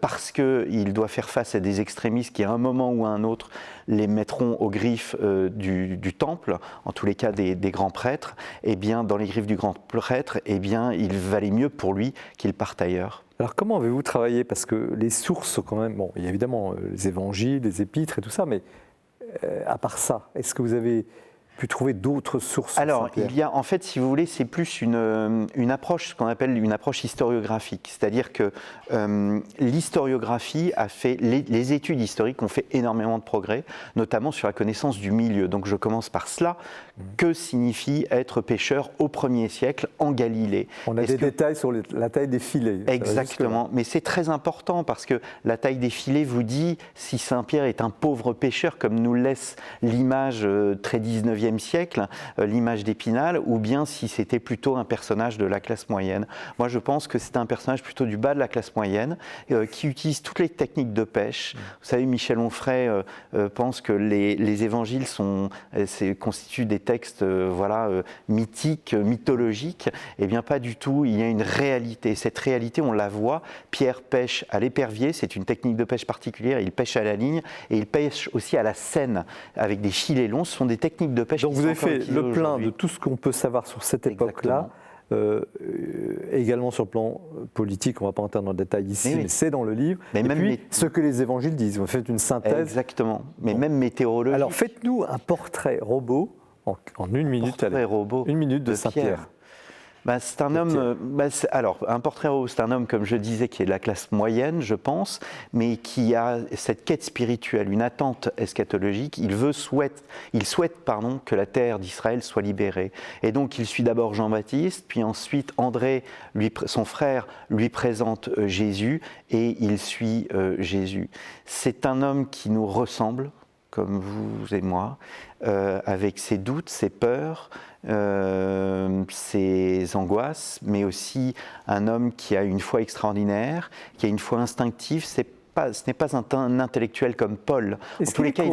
parce qu'il doit faire face à des extrémistes qui, à un moment ou à un autre, les mettront aux griffes du temple, en tous les cas des grands prêtres, et bien dans les griffes du grand prêtre, eh bien, il valait mieux pour lui qu'il parte ailleurs. Alors comment avez-vous travaillé? Parce que les sources, quand même, bon, il y a évidemment les évangiles, les épîtres et tout ça, mais à part ça, est-ce que vous avez pu trouver d'autres sources? Alors, il y a, en fait, si vous voulez, c'est plus une approche, ce qu'on appelle une approche historiographique. C'est-à-dire que l'historiographie a fait, les études historiques ont fait énormément de progrès, notamment sur la connaissance du milieu. Donc, je commence par cela. Que signifie être pêcheur au 1er siècle en Galilée? On a des détails sur la taille des filets. Exactement, mais c'est très important parce que la taille des filets vous dit si Saint-Pierre est un pauvre pêcheur, comme nous laisse l'image très 19e siècle, l'image d'Épinal, ou bien si c'était plutôt un personnage de la classe moyenne. Moi, je pense que c'est un personnage plutôt du bas de la classe moyenne, qui utilise toutes les techniques de pêche. Vous savez, Michel Onfray pense que les évangiles constituent des textes mythiques, mythologiques. Eh bien, pas du tout. Il y a une réalité. Cette réalité, on la voit. Pierre pêche à l'épervier, c'est une technique de pêche particulière. Il pêche à la ligne et il pêche aussi à la senne avec des filets longs. Ce sont des techniques de pêche. Donc vous avez fait le plein de tout ce qu'on peut savoir sur cette époque-là. Également sur le plan politique, on ne va pas entrer dans le détail ici, mais c'est dans le livre. Mais et puis, ce que les évangiles disent, vous faites une synthèse. Exactement, mais même météorologique. Alors faites-nous un portrait robot en une minute. Portrait robot une minute de Saint-Pierre. C'est un homme, alors un portrait robot, c'est un homme, comme je disais, qui est de la classe moyenne, je pense, mais qui a cette quête spirituelle, une attente eschatologique. Il souhaite que la terre d'Israël soit libérée. Et donc il suit d'abord Jean-Baptiste, puis ensuite André, son frère, lui présente Jésus, et il suit Jésus. C'est un homme qui nous ressemble, comme vous et moi, avec ses doutes, ses peurs, ses angoisses, mais aussi un homme qui a une foi extraordinaire, qui a une foi instinctive. Ce n'est pas un intellectuel comme Paul. En tous les cas,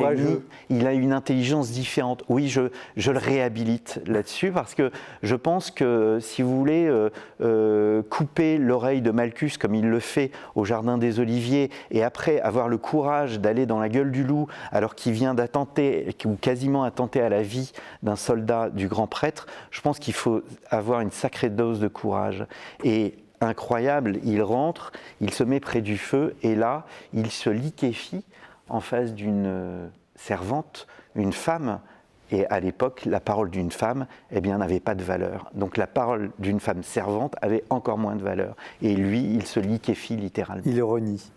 il a une intelligence différente. Oui, je le réhabilite là-dessus parce que je pense que si vous voulez couper l'oreille de Malchus comme il le fait au Jardin des Oliviers et après avoir le courage d'aller dans la gueule du loup alors qu'il vient d'attenter ou quasiment attenter à la vie d'un soldat du grand prêtre, je pense qu'il faut avoir une sacrée dose de courage. Et incroyable, il rentre, il se met près du feu et là, il se liquéfie en face d'une servante, une femme. Et à l'époque, la parole d'une femme, n'avait pas de valeur. Donc la parole d'une femme servante avait encore moins de valeur. Et lui, il se liquéfie littéralement. Il renie.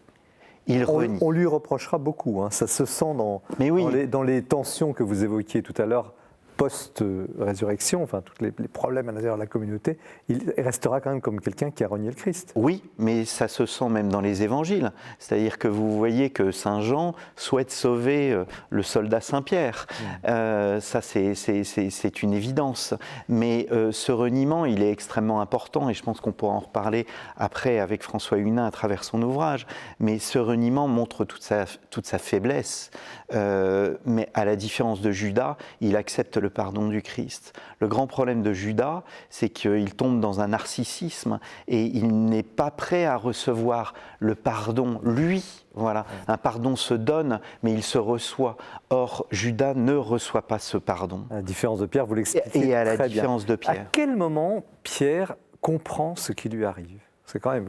il renie. On lui reprochera beaucoup, hein. Ça se sent Mais oui. dans les tensions que vous évoquiez tout à l'heure, post-résurrection, enfin tous les problèmes à l'intérieur de la communauté, il restera quand même comme quelqu'un qui a renié le Christ. Oui, mais ça se sent même dans les évangiles. C'est-à-dire que vous voyez que Saint Jean souhaite sauver le soldat Saint-Pierre. Ça, c'est une évidence. Mais ce reniement, il est extrêmement important, et je pense qu'on pourra en reparler après avec François Hunin à travers son ouvrage. Mais ce reniement montre toute sa faiblesse. Mais à la différence de Judas, il accepte le pardon du Christ. Le grand problème de Judas, c'est qu'il tombe dans un narcissisme et il n'est pas prêt à recevoir le pardon. Lui, voilà, un pardon se donne, mais il se reçoit. Or, Judas ne reçoit pas ce pardon. À la différence de Pierre, vous l'expliquez Et à la très différence bien. de Pierre. À quel moment Pierre comprend ce qui lui arrive? C'est quand même,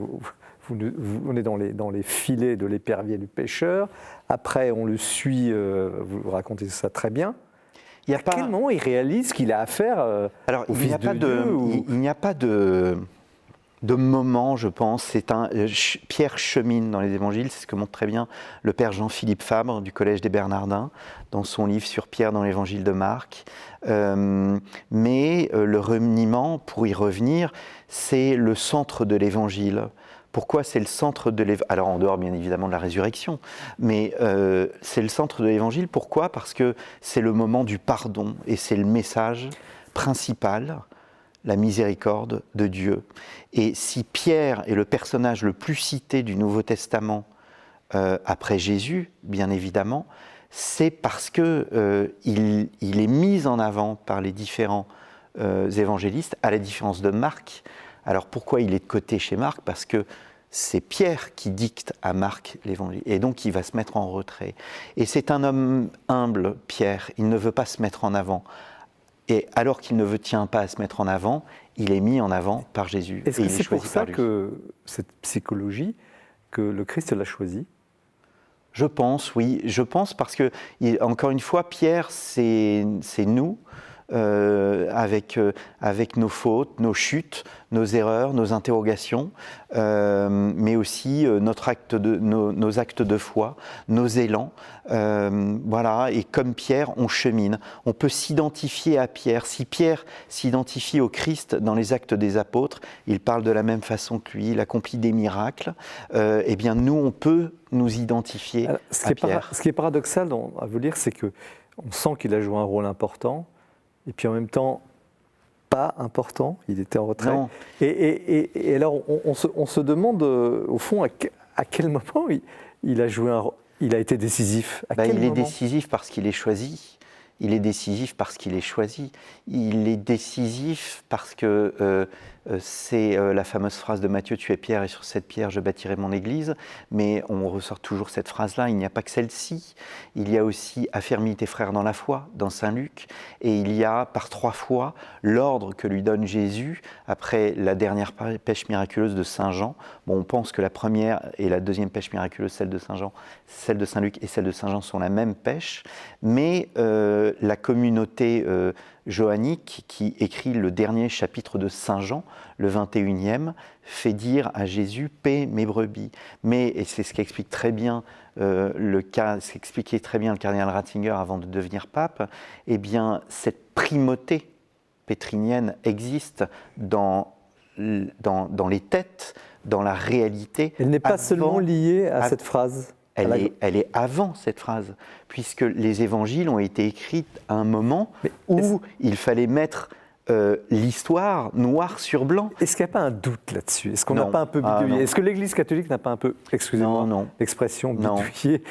on est dans les filets de l'épervier du pêcheur. Après, on le suit, vous racontez ça très bien. À quel moment il réalise qu'il a affaire au Fils de Dieu Il n'y a pas de moment, je pense. Pierre chemine dans les évangiles, c'est ce que montre très bien le père Jean-Philippe Fabre du Collège des Bernardins, dans son livre sur Pierre dans l'évangile de Marc. Mais le reniement, pour y revenir, c'est le centre de l'évangile. Pourquoi c'est le centre de l'évangile? Alors en dehors bien évidemment de la résurrection, mais c'est le centre de l'évangile. Pourquoi? Parce que c'est le moment du pardon et c'est le message principal, la miséricorde de Dieu. Et si Pierre est le personnage le plus cité du Nouveau Testament après Jésus, bien évidemment, c'est parce que il est mis en avant par les différents évangélistes, à la différence de Marc. Alors pourquoi il est de côté chez Marc? Parce que c'est Pierre qui dicte à Marc l'évangile, et donc il va se mettre en retrait. Et c'est un homme humble, Pierre, il ne veut pas se mettre en avant. Et alors qu'il ne tient pas à se mettre en avant, il est mis en avant par Jésus. Est-ce que c'est pour ça que cette psychologie, que le Christ l'a choisi? Je pense, oui. Je pense parce que, encore une fois, Pierre, c'est nous, avec nos fautes, nos chutes, nos erreurs, nos interrogations, mais aussi nos actes de foi, nos élans. Voilà, et comme Pierre, on chemine. On peut s'identifier à Pierre. Si Pierre s'identifie au Christ dans les actes des apôtres, il parle de la même façon que lui, il accomplit des miracles, eh bien nous, on peut nous identifier à Pierre. Ce qui est paradoxal à vous lire, c'est qu'on sent qu'il a joué un rôle important, et puis en même temps, pas important, il était en retrait. Non. Et alors, on se demande, au fond, à quel moment il a joué il a été décisif. Il est décisif parce qu'il est choisi. Il est décisif parce qu'il est choisi. Il est décisif parce que c'est la fameuse phrase de Matthieu, tu es Pierre et sur cette pierre je bâtirai mon église. Mais on ressort toujours cette phrase-là, il n'y a pas que celle-ci. Il y a aussi affermis tes frères dans la foi, dans Saint Luc. Et il y a par 3 fois l'ordre que lui donne Jésus après la dernière pêche miraculeuse de Saint Jean. Bon, on pense que la première et la deuxième pêche miraculeuse, celle de Saint Jean, celle de Saint Luc et celle de Saint Jean sont la même pêche. Mais la communauté johannique qui écrit le dernier chapitre de Saint Jean, le 21e, fait dire à Jésus « paie mes brebis ». Mais, et c'est ce qu'explique très bien qu'expliquait très bien le cardinal Ratzinger avant de devenir pape, eh bien cette primauté pétrinienne existe dans les têtes, dans la réalité. Elle n'est pas seulement liée à cette phrase. Elle est avant cette phrase, puisque les évangiles ont été écrits à un moment où il fallait mettre l'histoire noir sur blanc. Est-ce qu'il n'y a pas un doute là-dessus? Est-ce qu'on n'a pas un peu bidouillé? Est-ce que l'Église catholique n'a pas un peu, excusez-moi l'expression, bidouillé?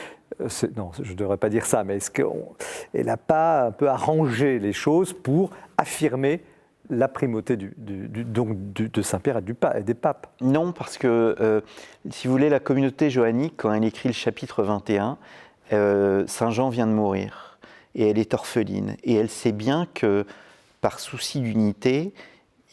Non, je ne devrais pas dire ça, mais est-ce qu'elle n'a pas un peu arrangé les choses pour affirmer la primauté de Saint-Pierre et des papes? Non, parce que, si vous voulez, la communauté johannique, quand elle écrit le chapitre 21, Saint Jean vient de mourir, et elle est orpheline, et elle sait bien que, par souci d'unité,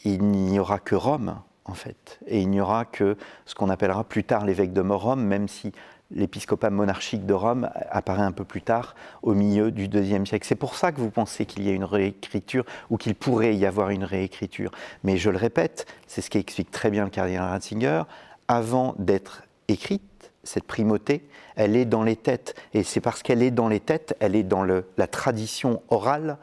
il n'y aura que Rome, en fait, et il n'y aura que ce qu'on appellera plus tard l'évêque de Rome, même si l'épiscopat monarchique de Rome apparaît un peu plus tard, au milieu du IIe siècle. C'est pour ça que vous pensez qu'il y a une réécriture, ou qu'il pourrait y avoir une réécriture. Mais je le répète, c'est ce qu'explique très bien le cardinal Ratzinger, avant d'être écrite, cette primauté, elle est dans les têtes. Et c'est parce qu'elle est dans les têtes, elle est dans la tradition orale,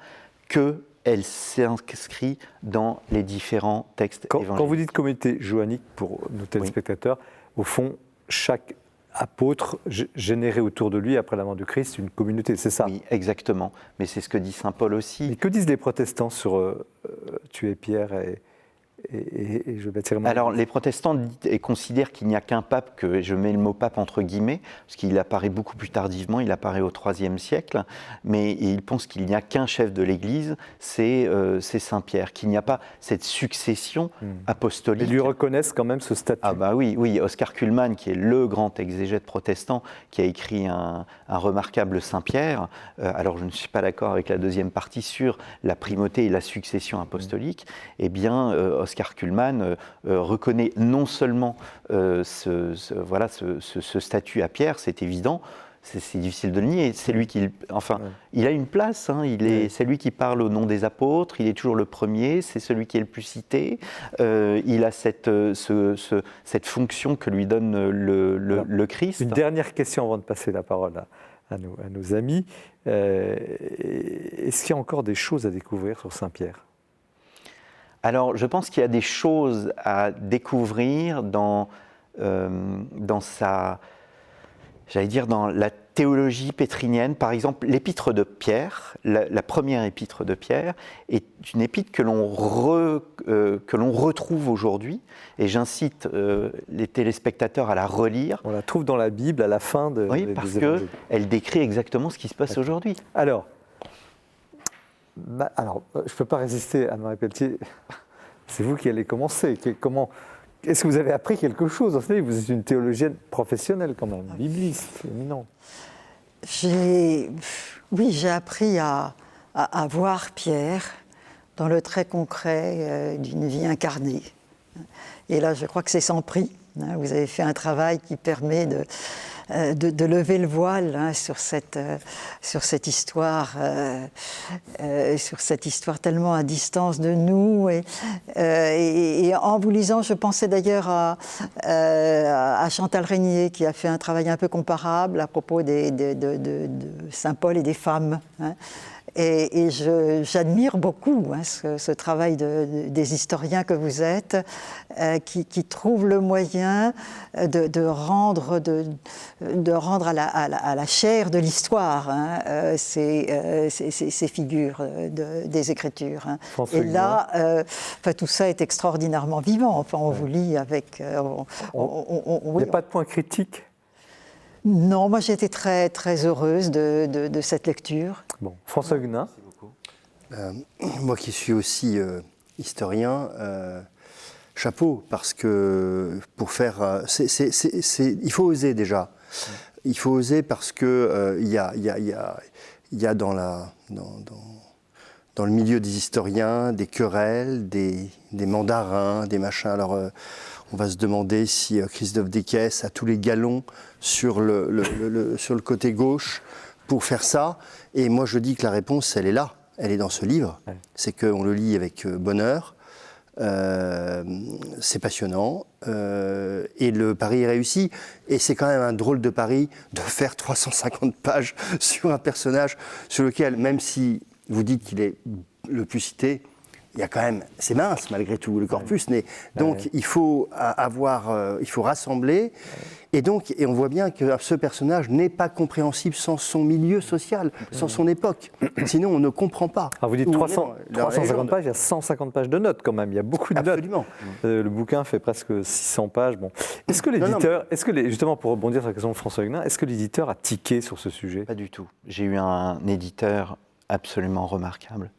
qu'elle s'inscrit dans les différents textes évangéliques. Quand vous dites communauté joannique, pour nos téléspectateurs, au fond, chaque apôtre générait autour de lui, après la mort du Christ, une communauté, c'est ça? Oui, exactement. Mais c'est ce que dit saint Paul aussi. Mais que disent les protestants sur tuer Pierre et je bâtirai mon Alors, église? les protestants considèrent qu'il n'y a qu'un pape, que je mets le mot pape entre guillemets, parce qu'il apparaît beaucoup plus tardivement, il apparaît au IIIe siècle, mais ils pensent qu'il n'y a qu'un chef de l'Église, c'est Saint Pierre, qu'il n'y a pas cette succession apostolique. Ils lui reconnaissent quand même ce statut. Ah bah oui, Oscar Cullmann, qui est le grand exégète protestant, qui a écrit un remarquable Saint-Pierre, alors je ne suis pas d'accord avec la deuxième partie sur la primauté et la succession apostolique, eh bien Oscar Cullmann reconnaît non seulement ce statut à Pierre, c'est évident, c'est difficile de le nier, c'est lui qui, il a une place, hein, c'est lui qui parle au nom des apôtres, il est toujours le premier, c'est celui qui est le plus cité, il a cette fonction que lui donne le Christ. Une dernière question avant de passer la parole à nos amis. Est-ce qu'il y a encore des choses à découvrir sur Saint-Pierre? Alors, je pense qu'il y a des choses à découvrir dans la théologie pétrinienne. Par exemple, l'épître de Pierre, la première épître de Pierre, est une épître que l'on retrouve aujourd'hui. Et j'incite les téléspectateurs à la relire. On la trouve dans la Bible à la fin de. Oui, parce qu'elle décrit exactement ce qui se passe aujourd'hui. Alors, je ne peux pas résister, Anne-Marie Pelletier. C'est vous qui allez commencer. Est-ce que vous avez appris quelque chose? Vous êtes une théologienne professionnelle quand même, bibliste, éminente. J'ai appris à voir Pierre dans le trait concret d'une vie incarnée. Et là, je crois que c'est sans prix. Vous avez fait un travail qui permet de lever le voile sur cette histoire tellement à distance de nous. Et en vous lisant, je pensais d'ailleurs à Chantal Régnier, qui a fait un travail un peu comparable à propos de Saint Paul et des femmes. Et j'admire beaucoup ce travail des historiens que vous êtes, qui trouvent le moyen de rendre à la chair de l'histoire ces figures des Écritures. Et là, tout ça est extraordinairement vivant. Enfin, on vous lit avec... Il n'y a pas de point critique? Non, moi j'étais très, très heureuse de cette lecture. Bon, François Guenin. Moi qui suis aussi historien, chapeau, parce que pour faire... il faut oser déjà. Il faut oser parce que il y a dans le milieu des historiens des querelles, des mandarins, des machins. Alors on va se demander si Christophe Descaisses a tous les galons sur le côté gauche pour faire ça. Et moi je dis que la réponse, elle est là. Elle est dans ce livre. Ouais. C'est qu'on le lit avec bonheur. C'est passionnant. Et le pari est réussi. Et c'est quand même un drôle de pari de faire 350 pages sur un personnage sur lequel, même si vous dites qu'il est le plus cité, il y a quand même, c'est mince malgré tout, le corpus. Mais, donc il faut il faut rassembler. Et on voit bien que ce personnage n'est pas compréhensible sans son milieu social, sans son époque. Sinon, on ne comprend pas. Alors vous dites 350 pages, il y a 150 pages de notes quand même. Il y a beaucoup de notes. Le bouquin fait presque 600 pages. Bon. Est-ce que l'éditeur, justement pour rebondir sur la question de François Guenin, est-ce que l'éditeur a tiqué sur ce sujet? Pas du tout. J'ai eu un éditeur absolument remarquable.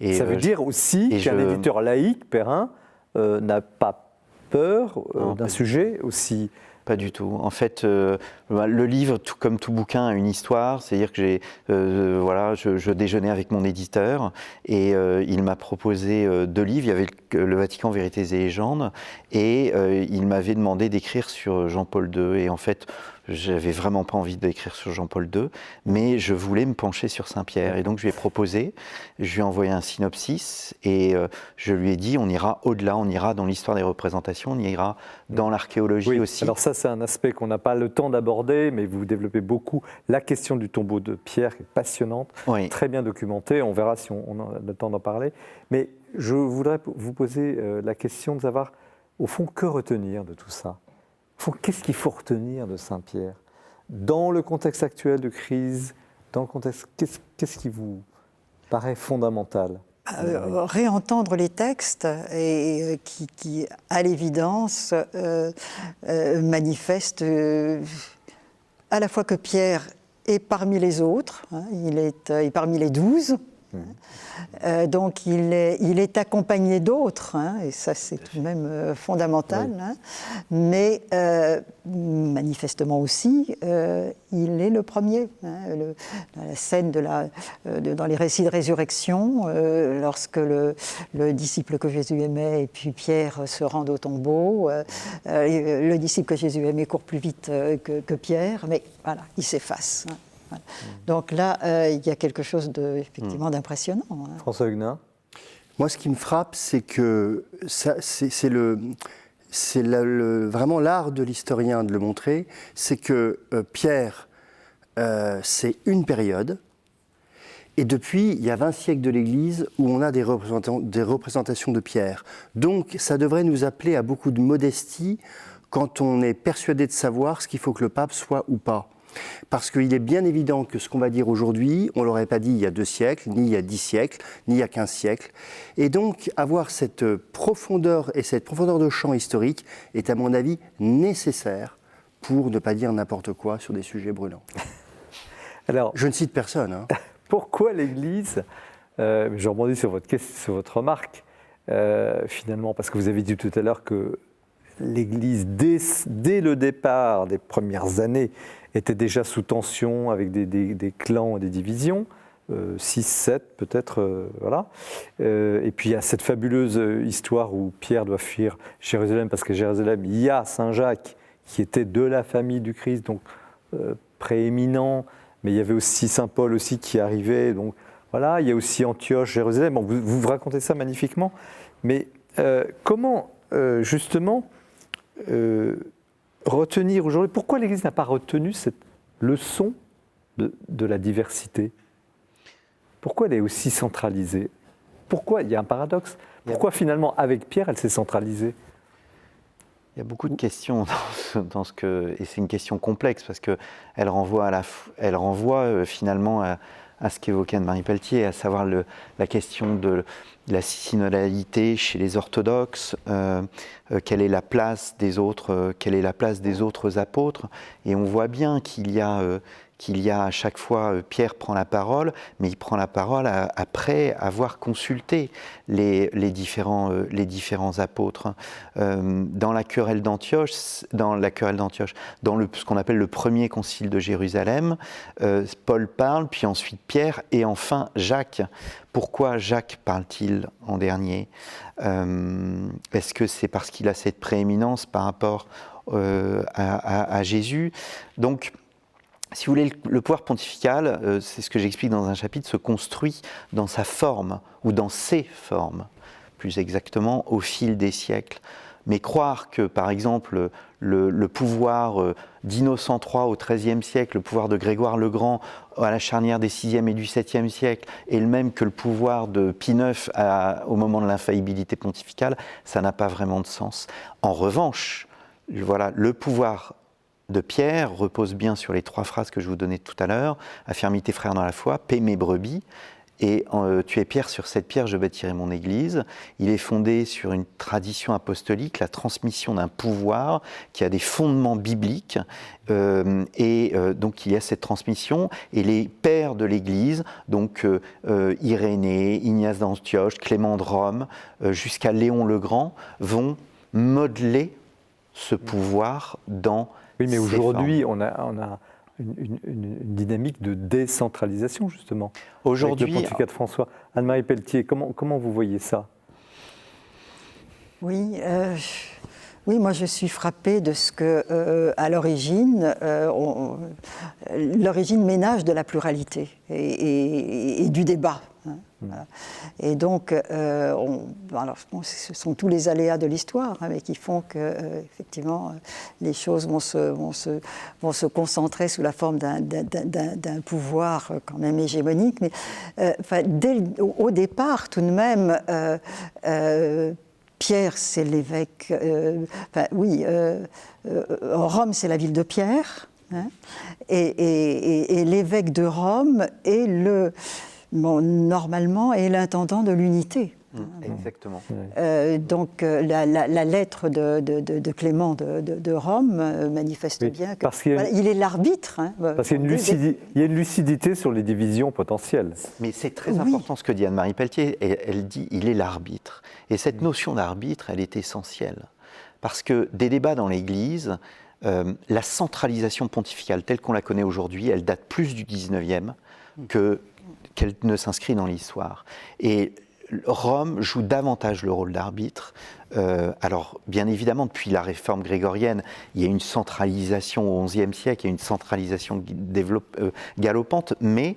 Et ça veut dire aussi qu'un éditeur laïque, Perrin, n'a pas peur d'un sujet aussi... Pas du tout. En fait, le livre, comme tout bouquin, a une histoire. C'est-à-dire que je déjeunais avec mon éditeur et il m'a proposé 2 livres. Il y avait le Vatican, Vérités et Légendes, et il m'avait demandé d'écrire sur Jean-Paul II. Et en fait, j'avais vraiment pas envie d'écrire sur Jean-Paul II, mais je voulais me pencher sur Saint-Pierre. Et donc je lui ai proposé, je lui ai envoyé un synopsis et je lui ai dit on ira au-delà, on ira dans l'histoire des représentations, on ira dans l'archéologie aussi. Alors ça, c'est un aspect qu'on n'a pas le temps d'aborder, mais vous développez beaucoup la question du tombeau de Pierre, qui est passionnante, très bien documentée. On verra si on a le temps d'en parler. Mais je voudrais vous poser la question de savoir, au fond, que retenir de tout ça ? Au fond, qu'est-ce qu'il faut retenir de Saint-Pierre ? Dans le contexte actuel de crise, dans le contexte, qu'est-ce qui vous paraît fondamental ? Réentendre les textes et qui à l'évidence, manifestent à la fois que Pierre est parmi les autres, hein, il est parmi les 12, donc il est accompagné d'autres, hein, et ça c'est tout de même fondamental, hein, mais manifestement aussi, il est le premier. Hein, la scène dans les récits de résurrection, lorsque le disciple que Jésus aimait et puis Pierre se rendent au tombeau, le disciple que Jésus aimait court plus vite que Pierre, mais voilà, il s'efface. Hein. Voilà. Donc là, il y a quelque chose effectivement d'impressionnant. Hein. François Huguenin ? Moi, ce qui me frappe, c'est que c'est vraiment l'art de l'historien de le montrer, c'est que Pierre, c'est une période, et depuis, il y a 20 siècles de l'Église où on a des représentations de Pierre. Donc, ça devrait nous appeler à beaucoup de modestie quand on est persuadé de savoir ce qu'il faut que le pape soit ou pas. Parce qu'il est bien évident que ce qu'on va dire aujourd'hui, on ne l'aurait pas dit il y a 2 siècles, ni il y a 10 siècles, ni il y a 15 siècles. Et donc, avoir cette profondeur et cette profondeur de champ historique est, à mon avis, nécessaire pour ne pas dire n'importe quoi sur des sujets brûlants. Alors, je ne cite personne. Hein. Pourquoi l'Église, je rebondis sur votre remarque, finalement, parce que vous avez dit tout à l'heure que l'Église, dès le départ des premières années, était déjà sous tension avec des clans et des divisions, 6, 7 peut-être, voilà. Et puis il y a cette fabuleuse histoire où Pierre doit fuir Jérusalem, parce qu'à Jérusalem, il y a Saint Jacques, qui était de la famille du Christ, donc prééminent, mais il y avait aussi Saint Paul aussi qui arrivait, donc voilà, il y a aussi Antioche, Jérusalem. Bon, vous racontez ça magnifiquement, mais comment, justement, retenir aujourd'hui, pourquoi l'Église n'a pas retenu cette leçon de la diversité ? Pourquoi elle est aussi centralisée ? Pourquoi, il y a un paradoxe, pourquoi finalement avec Pierre elle s'est centralisée ? Il y a beaucoup de questions dans ce que, et c'est une question complexe parce qu'elle renvoie, finalement à ce qu'évoquait Anne-Marie Pelletier, à savoir la question de la synodalité chez les orthodoxes, quelle est la place des autres apôtres, et on voit bien qu'il y a à chaque fois, Pierre prend la parole, mais il prend la parole après avoir consulté les différents apôtres. Dans la querelle d'Antioche, dans ce qu'on appelle le premier concile de Jérusalem, Paul parle, puis ensuite Pierre, et enfin Jacques. Pourquoi Jacques parle-t-il en dernier ? Est-ce que c'est parce qu'il a cette prééminence par rapport à Jésus ? Donc, si vous voulez, le pouvoir pontifical, c'est ce que j'explique dans un chapitre, se construit dans sa forme, ou dans ses formes, plus exactement, au fil des siècles. Mais croire que, par exemple, le pouvoir d'Innocent III au XIIIe siècle, le pouvoir de Grégoire le Grand à la charnière des VIe et du VIIe siècle, est le même que le pouvoir de Pie IX au moment de l'infaillibilité pontificale, ça n'a pas vraiment de sens. En revanche, voilà, le pouvoir de Pierre repose bien sur les 3 phrases que je vous donnais tout à l'heure. Affermis tes frères dans la foi, paie mes brebis. Et tu es Pierre, sur cette pierre je bâtirai mon église. Il est fondé sur une tradition apostolique, la transmission d'un pouvoir qui a des fondements bibliques. Donc il y a cette transmission. Et les pères de l'église, donc Irénée, Ignace d'Antioche, Clément de Rome, jusqu'à Léon le Grand, vont modeler ce pouvoir dans. Oui, mais aujourd'hui, on a une dynamique de décentralisation, justement. Aujourd'hui, avec le pontificat de François. Anne-Marie Pelletier, comment vous voyez ça ? Oui, Oui, moi je suis frappée de ce que, à l'origine, l'origine ménage de la pluralité et du débat. Hein, voilà. Et donc, alors, bon, ce sont tous les aléas de l'histoire, hein, mais qui font que, effectivement, les choses vont se concentrer sous la forme d'un pouvoir quand même hégémonique. Mais au départ, tout de même, Pierre, c'est l'évêque. Rome, c'est la ville de Pierre, hein, et l'évêque de Rome est normalement est l'intendant de l'unité. Exactement. Donc la lettre de Clément de Rome manifeste bien qu'il est l'arbitre. Hein, parce qu'il y a une lucidité sur les divisions potentielles. Mais c'est très important ce que dit Anne-Marie Pelletier. Elle dit il est l'arbitre. Et cette notion d'arbitre, elle est essentielle. Parce que des débats dans l'Église, la centralisation pontificale telle qu'on la connaît aujourd'hui, elle date plus du 19e qu'elle ne s'inscrit dans l'histoire. Et Rome joue davantage le rôle d'arbitre. Alors, bien évidemment, depuis la réforme grégorienne, il y a une centralisation au XIe siècle, il y a une centralisation galopante, mais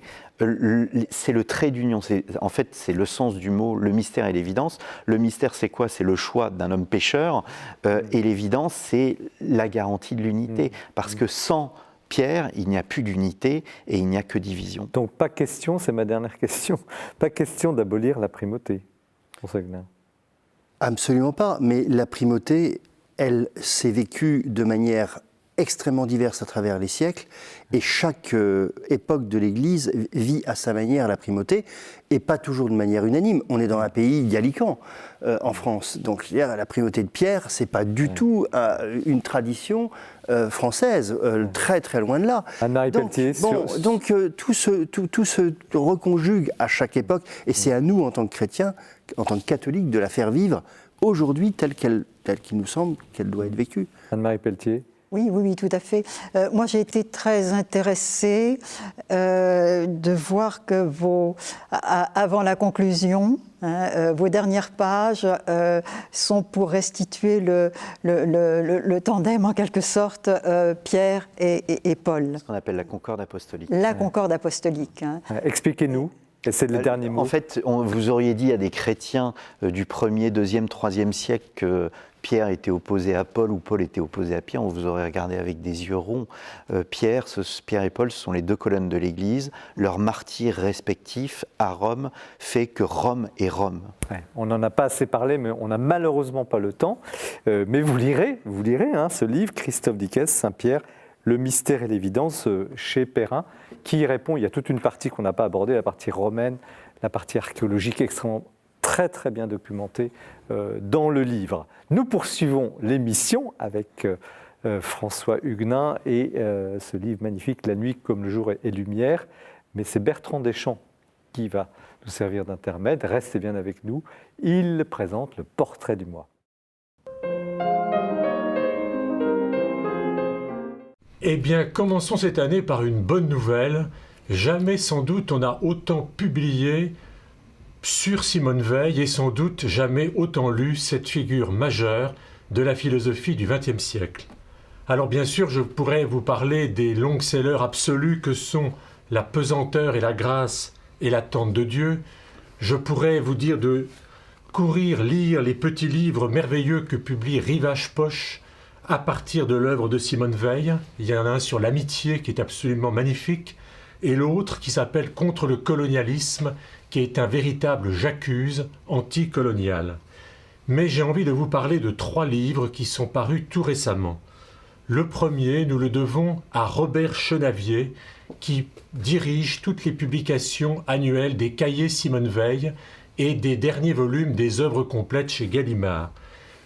c'est le trait d'union. En fait, c'est le sens du mot, le mystère et l'évidence. Le mystère, c'est quoi? C'est le choix d'un homme pécheur, et l'évidence, c'est la garantie de l'unité. Parce que sans Pierre, il n'y a plus d'unité et il n'y a que division. Donc pas question, c'est ma dernière question, pas question d'abolir la primauté, François Huguenin. Absolument pas, mais la primauté, elle s'est vécue de manière extrêmement diverse à travers les siècles, et chaque époque de l'Église vit à sa manière la primauté, et pas toujours de manière unanime. On est dans un pays gallican en France, donc la primauté de Pierre, c'est pas du tout une tradition française, très très loin de là. Anne-Marie Pelletier. Donc tout se reconjugue à chaque époque, et c'est à nous en tant que chrétiens, en tant que catholiques, de la faire vivre aujourd'hui telle qu'il nous semble qu'elle doit être vécue. Anne-Marie Pelletier. Oui, tout à fait. Moi, j'ai été très intéressée de voir que avant la conclusion, vos dernières pages sont pour restituer le tandem, en quelque sorte, Pierre et Paul. Ce qu'on appelle la concorde apostolique. La concorde apostolique. Hein. Expliquez-nous. Et c'est le dernier mot. En fait, vous auriez dit à des chrétiens du 1er, 2e, 3e siècle que Pierre était opposé à Paul ou Paul était opposé à Pierre, on vous aurait regardé avec des yeux ronds. Pierre et Paul, ce sont les deux colonnes de l'Église. Leur martyr respectif à Rome fait que Rome est Rome. Ouais, on n'en a pas assez parlé, mais on n'a malheureusement pas le temps. Mais vous lirez ce livre, Christophe Dickès, Saint-Pierre, Le mystère et l'évidence, chez Perrin, qui y répond. Il y a toute une partie qu'on n'a pas abordée, la partie romaine, la partie archéologique extrêmement très très bien documentée dans le livre. Nous poursuivons l'émission avec François Huguenin et ce livre magnifique, La nuit comme le jour est lumière. Mais c'est Bertrand Deschamps qui va nous servir d'intermède. Restez bien avec nous. Il présente le portrait du mois. Eh bien, commençons cette année par une bonne nouvelle. Jamais sans doute on a autant publié sur Simone Veil et sans doute jamais autant lu cette figure majeure de la philosophie du XXe siècle. Alors bien sûr, je pourrais vous parler des longs-sellers absolus que sont La pesanteur et la grâce et l'attente de Dieu. Je pourrais vous dire de courir lire les petits livres merveilleux que publie Rivage Poche à partir de l'œuvre de Simone Veil. Il y en a un sur l'amitié qui est absolument magnifique, et l'autre qui s'appelle Contre le colonialisme, qui est un véritable j'accuse anticolonial. Mais j'ai envie de vous parler de 3 livres qui sont parus tout récemment. Le premier, nous le devons à Robert Chenavier, qui dirige toutes les publications annuelles des cahiers Simone Veil et des derniers volumes des œuvres complètes chez Gallimard.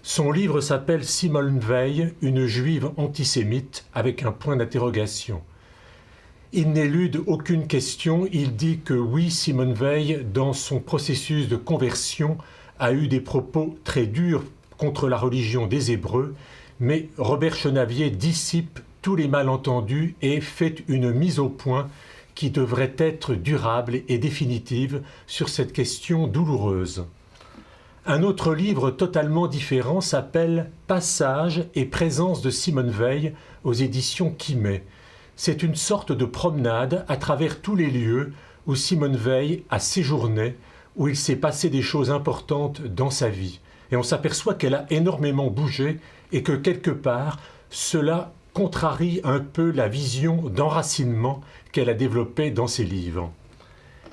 Son livre s'appelle Simone Veil, une juive antisémite, avec un point d'interrogation. Il n'élude aucune question, il dit que oui, Simone Veil, dans son processus de conversion, a eu des propos très durs contre la religion des Hébreux, mais Robert Chenavier dissipe tous les malentendus et fait une mise au point qui devrait être durable et définitive sur cette question douloureuse. Un autre livre totalement différent s'appelle « Passage et présence de Simone Veil » aux éditions Quimet. C'est une sorte de promenade à travers tous les lieux où Simone Veil a séjourné, où il s'est passé des choses importantes dans sa vie. Et on s'aperçoit qu'elle a énormément bougé et que quelque part, cela contrarie un peu la vision d'enracinement qu'elle a développée dans ses livres.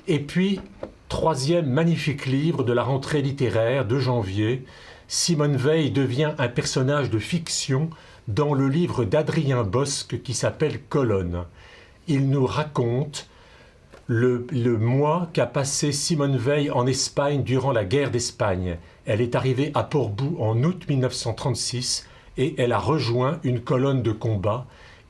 Et puis, troisième magnifique livre de la rentrée littéraire de janvier, Simone Veil devient un personnage de fiction dans le livre d'Adrien Bosc qui s'appelle Colonne. Il nous raconte le mois qu'a passé Simone Veil en Espagne durant la guerre d'Espagne. Elle est arrivée à Portbou en août 1936 et elle a rejoint une colonne de combat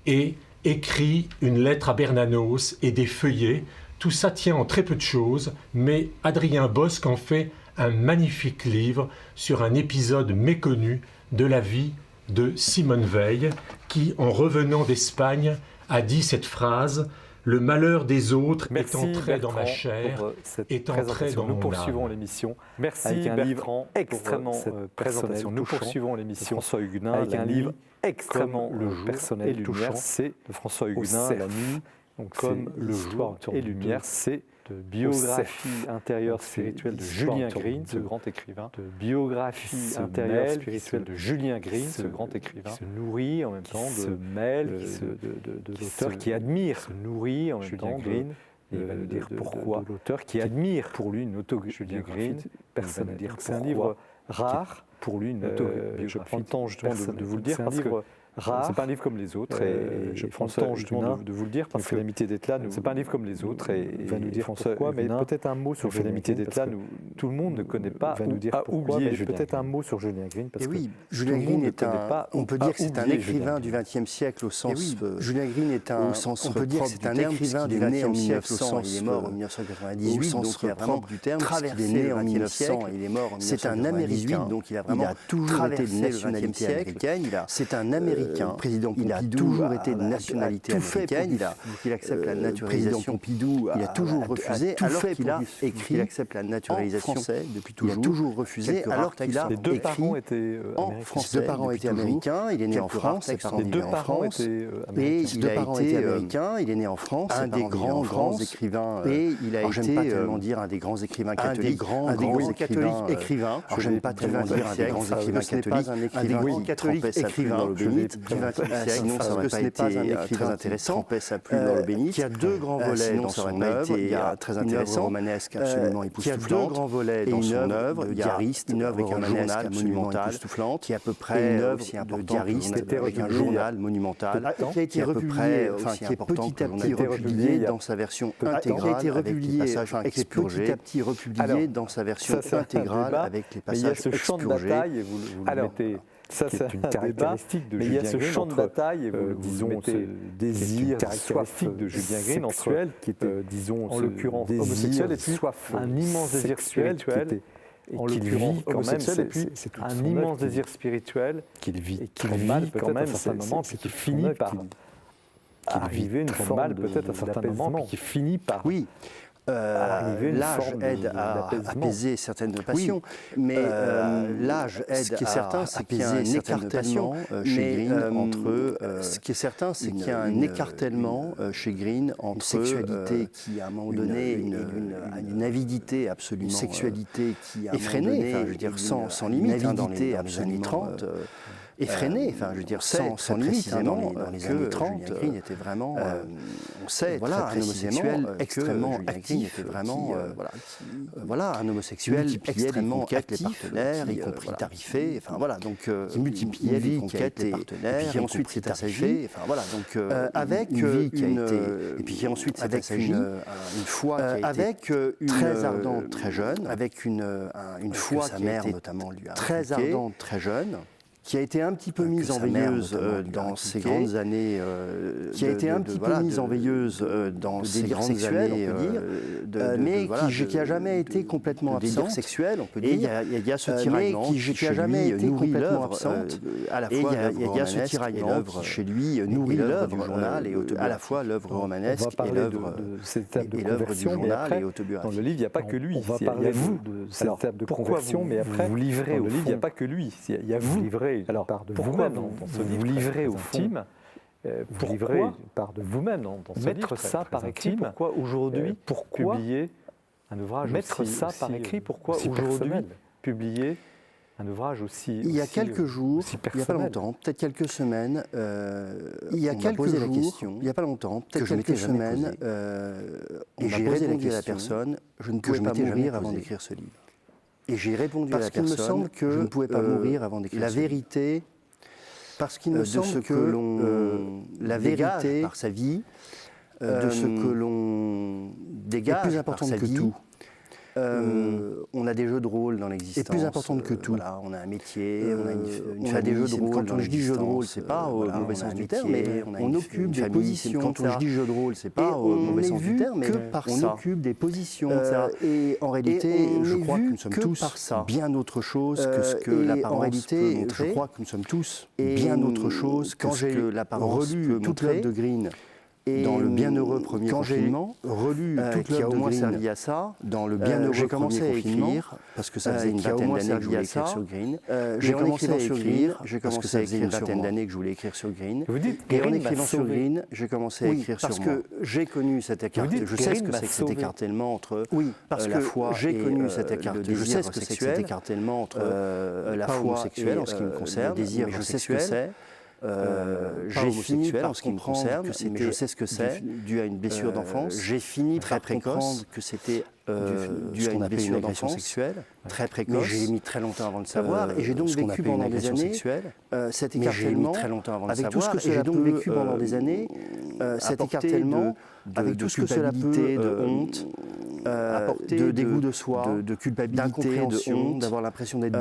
et écrit une lettre à Bernanos et des feuillets. Tout ça tient en très peu de choses, mais Adrien Bosc en fait un magnifique livre sur un épisode méconnu de la vie de Simone Veil, qui, en revenant d'Espagne, a dit cette phrase « Le malheur des autres est entré dans ma chair, est entré dans mon âme ». Nous poursuivons l'émission. Merci Bertrand, extrêmement personnel. Nous poursuivons l'émission François Huguenin avec un livre extrêmement personnel et touchant. C'est de François Huguenin, La nuit. Donc, comme le jour et lumière, c'est de biographie intérieure spirituelle de Julien Green, ce grand écrivain. De biographie intérieure spirituelle de Julien Green, ce grand écrivain. Qui se nourrit en même temps de l'auteur qui admire. Se nourrit en même temps de Green. Et il va nous dire pourquoi. L'auteur qui admire pour lui une autobiographie Julien Green. Personne dire c'est un livre rare pour lui une autobiographie. Je prends le temps justement de vous le dire parce que rare. C'est pas un livre comme les autres et je prends le temps justement de vous le dire parce que l'amitié d'être là, c'est pas un livre comme les autres et il va nous dire pourquoi. Mais peut-être un mot sur l'amitié d'être là. Tout le monde ne connaît pas. Va nous dire pourquoi. Mais peut-être un mot sur Julien Green parce que Julien Green est on peut dire que c'est un écrivain du XXe siècle au sens. Julien Green est un. On peut dire que c'est un écrivain du XXe siècle au sens. Il est mort en 1998, au sens propre du terme. Il est né en 1900 et il est mort en 1998. C'est un Américain, donc il a vraiment toujours été de nationalité américaine. C'est un Américain. Président Pompidou, il a toujours été de nationalité américaine. Il accepte la naturalisation. Pompidou, il a toujours refusé, alors qu'il a écrit. Il accepte la naturalisation français depuis toujours. Il a toujours refusé, alors qu'il a écrit. Les deux parents étaient américains. Ses deux parents étaient américains. Il est né en France. Les deux parents étaient américains. Il a été américain. Il est né en France. Un des grands écrivains. Et il a été. J'aime pas tellement dire un des grands écrivains catholiques. Un des grands catholiques écrivains. J'aime pas tellement dire un des grands écrivains catholiques. Un des grands catholiques écrivains du XXe siècle, sinon ça n'aurait pas été très intéressant. Qui a deux grands volets dans son œuvre, très intéressant, romanesque absolument époustouflante. Qui a deux grands volets dans son œuvre, le diariste, une œuvre romanesque absolument époustouflante, qui est à peu près une œuvre de diariste avec un journal monumental, qui a été republié, qui est petit à petit republié dans sa version intégrale, avec les passages expurgés, petit à petit republié dans sa version intégrale avec les passages expurgés. Ça, c'est une caractéristique de Julien Green. Il y a ce champ de bataille, et disons, ce désir caractéristique de Julien Green, sexuel, qui était, disons, en l'occurrence homosexuel, et puis un immense désir spirituel, en l'occurrence homosexuel, et puis un immense désir spirituel qu'il vit très mal peut-être à certains moments, puis qui finit par arriver une forme mal peut-être à certains moments, puis qui finit par... Oui. L'âge aide à apaiser certaines passions, mais l'âge aide ce qui est certain, c'est qu'il y a un écartèlement chez Green entre. Ce qui est certain, c'est qu'il y a un écartèlement chez Green entre une sexualité qui, à un moment donné, une avidité absolument, une sexualité qui a effrénée, enfin, je veux dire sans limite, dans les années 30. Effréné, enfin, je veux dire, sans limite, dans les années 30, Julien Green était vraiment, on sait voilà, très précisément extrêmement actif, était vraiment, voilà, un homosexuel extrêmement actif, partenaires, y compris tarifé, enfin voilà, donc qui multipliait les conquêtes des partenaires, et puis ensuite s'est assagi, enfin voilà, donc avec une vie qui a été, et puis ensuite s'est assagi, une foi qui a été très ardente, très jeune, avec une foi que sa mère notamment lui a très ardente, très jeune. qui a été un petit peu mise en veilleuse dans ces grandes années, qui a été un petit peu mise en veilleuse dans ces grandes années, on peut dire, mais qui a jamais été complètement absente. Sexuel, on peut dire. Il y a ce tiraillement qui a jamais été complètement absente. À la fois, il y a ce tiraillement qui chez lui nourrit l'œuvre du journal et à la fois l'œuvre romanesque et l'œuvre du journal et autobiographique. Dans le livre, il n'y a pas que lui. On va parler de cette étape de conversion, mais après, vous livrez dans le livre, il n'y a pas que lui. Il y a vous. Alors, pourquoi vous livrez au fond, vous livrez part de vous-même dans ce mettre ça par écrit? Pourquoi aujourd'hui publier un ouvrage mettre ça par écrit? Pourquoi aujourd'hui publier un ouvrage aussi il y a quelques jours, il n'y a pas longtemps, peut-être quelques semaines, il y a quelques jours, il n'y a pas longtemps, peut-être quelques semaines, et j'ai répondu à la personne, je ne pouvais pas mourir avant d'écrire ce livre. Et j'ai répondu à la personne, parce qu'il me semble que je ne pouvais pas mourir avant d'écrire la vérité, parce qu'il me semble que l'on la vérité par sa vie, de ce que l'on dégage est plus importante que tout. On a des jeux de rôle dans l'existence. C'est plus importante que tout. Voilà, on a un métier, on a une famille. Des jeux de rôle. Quand je dis jeu de rôle, c'est pas au mauvais sens du terme, mais on occupe des positions. Quand je dis jeu de rôle, c'est pas au mauvais sens du terme, mais on occupe des positions. Et en réalité, je crois que nous sommes tous bien autre chose que ce que l'apparence peut montrer. Je crois que nous sommes tous bien autre chose que ce que l'apparence peut montrer. Quand j'ai lu toute l'œuvre de Green, dans le bienheureux premier confinement, relu qui a au moins servi à ça, dans le bienheureux j'ai commencé à écrire, parce que ça faisait une vingtaine d'années que je voulais écrire sur Green. J'ai commencé à écrire, parce que ça faisait une vingtaine d'années que je voulais écrire sur Green. Et en écrivant sur Green, j'ai commencé à écrire sur moi. Parce que j'ai connu cet écartèlement, je sais ce que c'est que cet écartèlement entre la foi et le désir sexuel, entre la foi homosexuelle en ce qui me concerne, le désir sexuel. J'ai fini par comprendre que c'était, je sais ce que c'est, dû à une blessure d'enfance. J'ai fini par comprendre que c'était dû à une blessure d'enfance sexuelle, très précoce. Mais j'ai mis très longtemps avant de le savoir, et j'ai donc vécu pendant des années cet écartèlement, avec tout ce que cela peut vécu pendant des années, cet écartèlement, avec tout ce que cela peut de honte, de dégoût de soi, de culpabilité, de honte, d'avoir l'impression d'être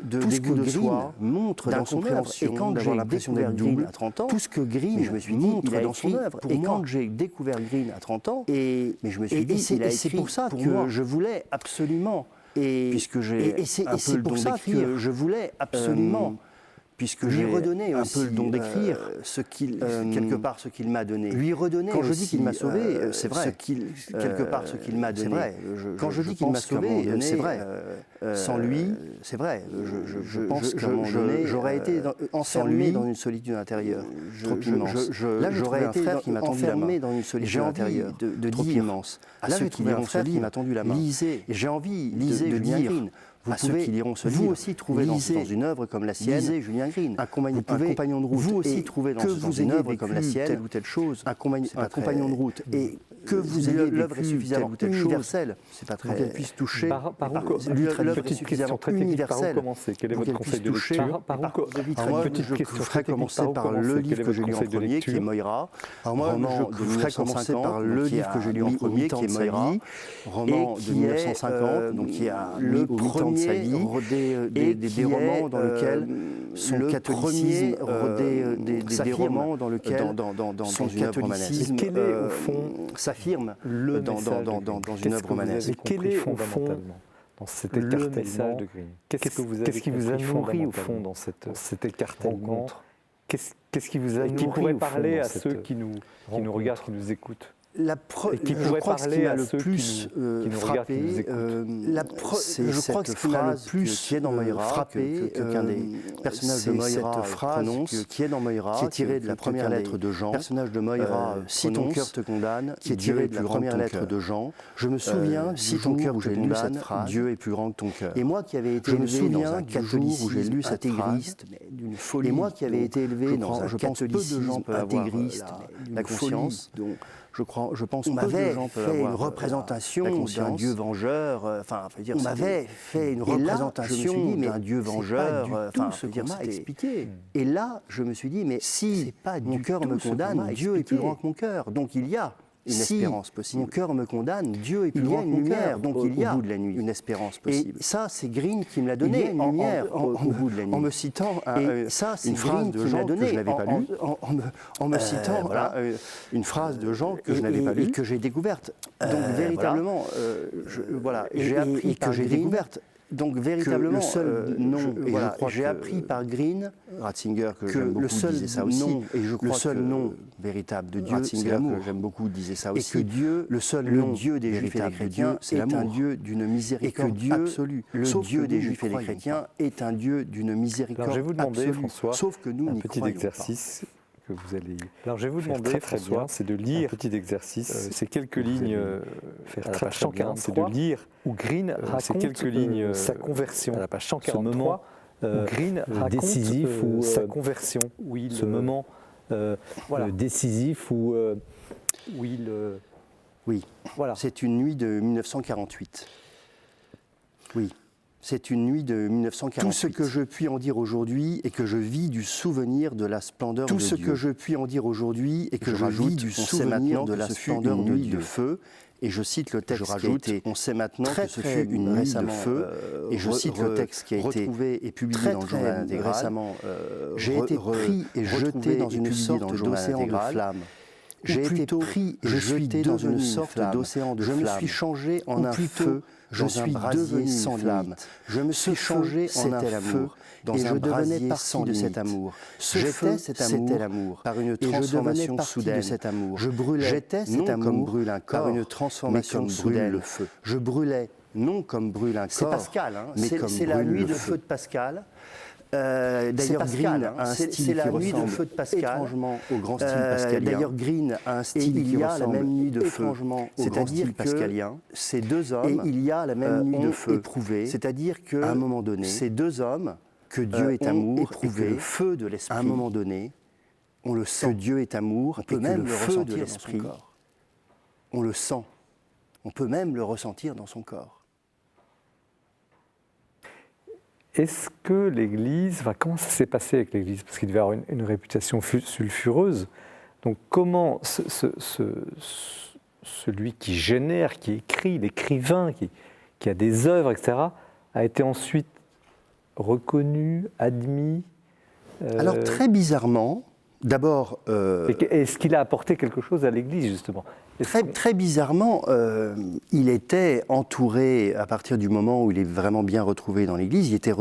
double, de dégoût de soi, montre dans son œuvre. Et quand j'ai découvert Green à 30 ans, tout ce que Green montre dans son œuvre, et quand j'ai découvert Green à 30 ans, mais je me suis dit, c'est pour ça que je voulais absolument, puisque j'ai un peu le don d'écrire, je voulais absolument, puisque j'ai redonné un peu le don d'écrire, quelque part ce qu'il m'a donné. Lui redonner. Quand je dis qu'il m'a sauvé, c'est vrai. Quelque part ce qu'il m'a donné. Quand je dis qu'il m'a sauvé, c'est vrai. Sans lui, c'est vrai. Je pense qu'à un moment donné, j'aurais été enfermé dans une solitude intérieure trop immense. Là, j'aurais été enfermé dans une solitude intérieure trop immense. À ceux qui liront ce livre, qui m'a tendu la main. Lisez. J'ai envie de dire. Vous pouvez, qui liront ce livre, aussi trouver dans une œuvre comme la sienne, lisez Julien Green, un compagnon de route, vous aussi trouver dans une œuvre comme la sienne, telle ou telle chose, un compagnon de route, et que vous ayez l'œuvre est suffisamment universelle, c'est pas très qu'elle puisse toucher. L'œuvre est suffisamment universelle. Quel est votre conseil de lecture? Moi, je ferais commencer par le livre que j'ai lu en premier, qui est Moira. Moi, je ferais commencer par le livre que j'ai lu en premier, qui est Moira, roman de 1950, donc qui a le premier des romans dans lesquels son catholicisme des romans dans lesquels son catholicisme quel est au fond s'affirme dans une œuvre romanesque. Quel est au fond dans cet écartèlement de Green? Qu'est-ce qui vous a nourri au fond dans cet écartèlement? Qu'est-ce qui vous a nourri qui pourrait parler à ceux qui nous regardent, qui nous écoutent? Qui pourrait parler à ceux qui nous frappé, je crois que ce qui m'a le plus qui est dans Moira, frappé, qu'un des personnages de Moira prononce, qui est dans Moira, qui est tiré de la première lettre de Jean, personnage de Moira, si ton cœur te condamne, qui est tiré de la première lettre de Jean. Je me souviens, si ton cœur te condamne, Dieu est plus grand que ton cœur. Et moi qui avais été élevé dans un catholicisme où j'ai lu cet intégriste, d'une folie. Et moi qui avais été élevé dans un catholicisme intégriste, la conscience. Je pense on m'avait fait une représentation d'un Dieu vengeur. On m'avait fait une représentation d'un Dieu vengeur. Enfin, ce qu'on m'a expliqué. Et là, je me suis dit, mais si mon cœur me condamne, Dieu est plus grand que mon cœur. Donc il y a espérance possible. Mon cœur me condamne, Dieu est plus grand que mon cœur, donc il y a au bout de la nuit une espérance possible. Et ça, c'est Green qui me l'a donné, une lumière au bout de la nuit. En me citant une phrase de Jean que je n'avais pas lue, en me citant une phrase de Jean que je n'avais pas lue et que j'ai découverte. Donc véritablement, j'ai appris que j'ai découverte. Donc véritablement, le seul nom, j'ai appris par Green, Ratzinger, que j'aime beaucoup, disait ça aussi, et je crois le seul nom véritable de Dieu, c'est l'amour, que j'aime beaucoup, disait ça aussi, et que Dieu, le Dieu des Juifs et des chrétiens, est un Dieu d'une miséricorde absolue. Le Dieu des Juifs et des chrétiens est un Dieu d'une miséricorde absolue. Je vais vous demander, François, sauf que nous, un petit exercice que vous allez. Alors, je vais vous demander, François, c'est de lire un petit exercice. C'est quelques lignes. Faire très page 143. C'est de lire où Green raconte quelques lignes sa conversion. À la page 143. Ce moment où Green raconte décisif ou sa conversion. Ce moment décisif où il. Oui. Voilà. C'est une nuit de 1948. Oui. C'est une nuit de 1948. Tout ce que je puis en dire aujourd'hui et que je vis du souvenir de la splendeur de Dieu. Tout ce que je puis en dire aujourd'hui et que je vis du souvenir de la splendeur de Dieu. Feu. Et je cite le texte qui a été, on sait maintenant que ce fut une nuit de feu, et je cite le texte qui a été retrouvé et publié dans le journal intégral. Récemment, j'ai été pris et jeté dans une sorte d'océan de flammes. J'ai été pris et jeté dans une sorte d'océan de flammes. Je me suis changé en un feu. Je suis devenu sans flamme. Je me suis changé en un feu et je devenais partie de cet amour. J'étais cet amour par une transformation soudaine. Je brûlais, j'étais cet amour comme brûle un corps par une transformation soudaine. Le feu. Je brûlais non comme brûle un corps. C'est Pascal, mais comme c'est la nuit de feu de Pascal. D'ailleurs, Green a un style qui ressemble étrangement au grand style pascalien. D'ailleurs, Green a un style qui ressemble la même nuit de feu, c'est-à-dire pascalien. Ces deux hommes, et il y a la même nuit de feu éprouvé, c'est-à-dire que à un moment donné, ces deux hommes, que Dieu est amour, éprouvé, et que le feu de l'esprit, à un moment donné, on le sent. Que Dieu est amour, on peut même le ressentir de l'esprit. On le sent. On peut même le ressentir dans son corps. Est-ce que l'Église, comment ça s'est passé avec l'Église? Parce qu'il devait avoir une réputation sulfureuse. Donc comment celui qui génère, qui écrit, l'écrivain, qui a des œuvres, etc., a été ensuite reconnu, admis Alors très bizarrement, d'abord... Est-ce qu'il a apporté quelque chose à l'Église, justement? Très bizarrement, il était entouré, à partir du moment où il est vraiment bien retrouvé dans l'Église, il était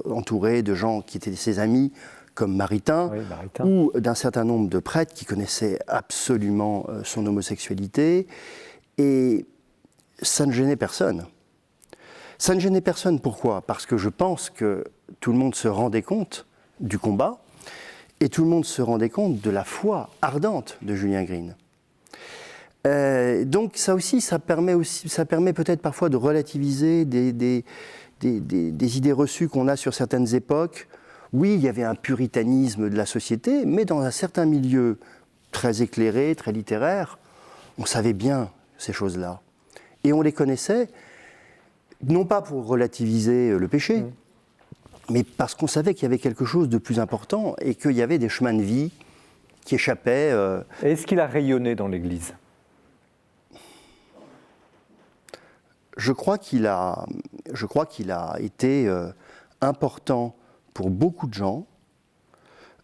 entouré de gens qui étaient ses amis, comme Maritain, ou d'un certain nombre de prêtres qui connaissaient absolument son homosexualité, et ça ne gênait personne. Ça ne gênait personne, pourquoi? Parce que je pense que tout le monde se rendait compte du combat, et tout le monde se rendait compte de la foi ardente de Julien Green. Donc ça aussi, ça permet peut-être parfois de relativiser des idées reçues qu'on a sur certaines époques. Oui, il y avait un puritanisme de la société, mais dans un certain milieu très éclairé, très littéraire, on savait bien ces choses-là. Et on les connaissait, non pas pour relativiser le péché, mais parce qu'on savait qu'il y avait quelque chose de plus important et qu'il y avait des chemins de vie qui échappaient. Est-ce qu'il a rayonné dans l'Église ? Je crois qu'il a été important pour beaucoup de gens,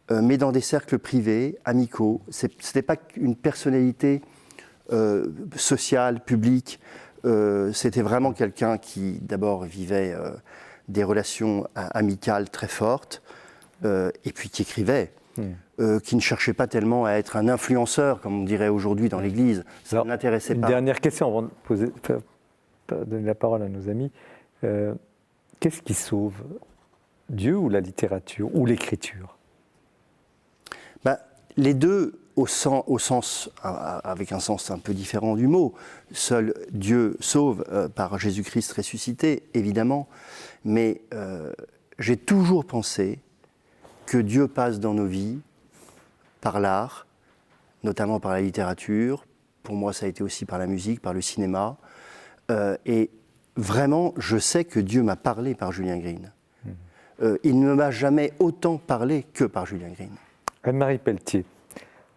mais dans des cercles privés, amicaux. Ce n'était pas une personnalité sociale, publique. C'était vraiment quelqu'un qui, d'abord, vivait des relations amicales très fortes, et puis qui écrivait. Qui ne cherchait pas tellement à être un influenceur, comme on dirait aujourd'hui dans l'Église. Ça ne l'intéressait pas. Une dernière question avant de donner la parole à nos amis. Qu'est-ce qui sauve? Dieu ou la littérature ou l'écriture? Les deux, avec un sens un peu différent du mot. Seul Dieu sauve par Jésus-Christ ressuscité, évidemment. Mais j'ai toujours pensé que Dieu passe dans nos vies par l'art, notamment par la littérature. Pour moi, ça a été aussi par la musique, par le cinéma. Et vraiment, je sais que Dieu m'a parlé par Julien Green. Il ne m'a jamais autant parlé que par Julien Green. Anne-Marie Pelletier,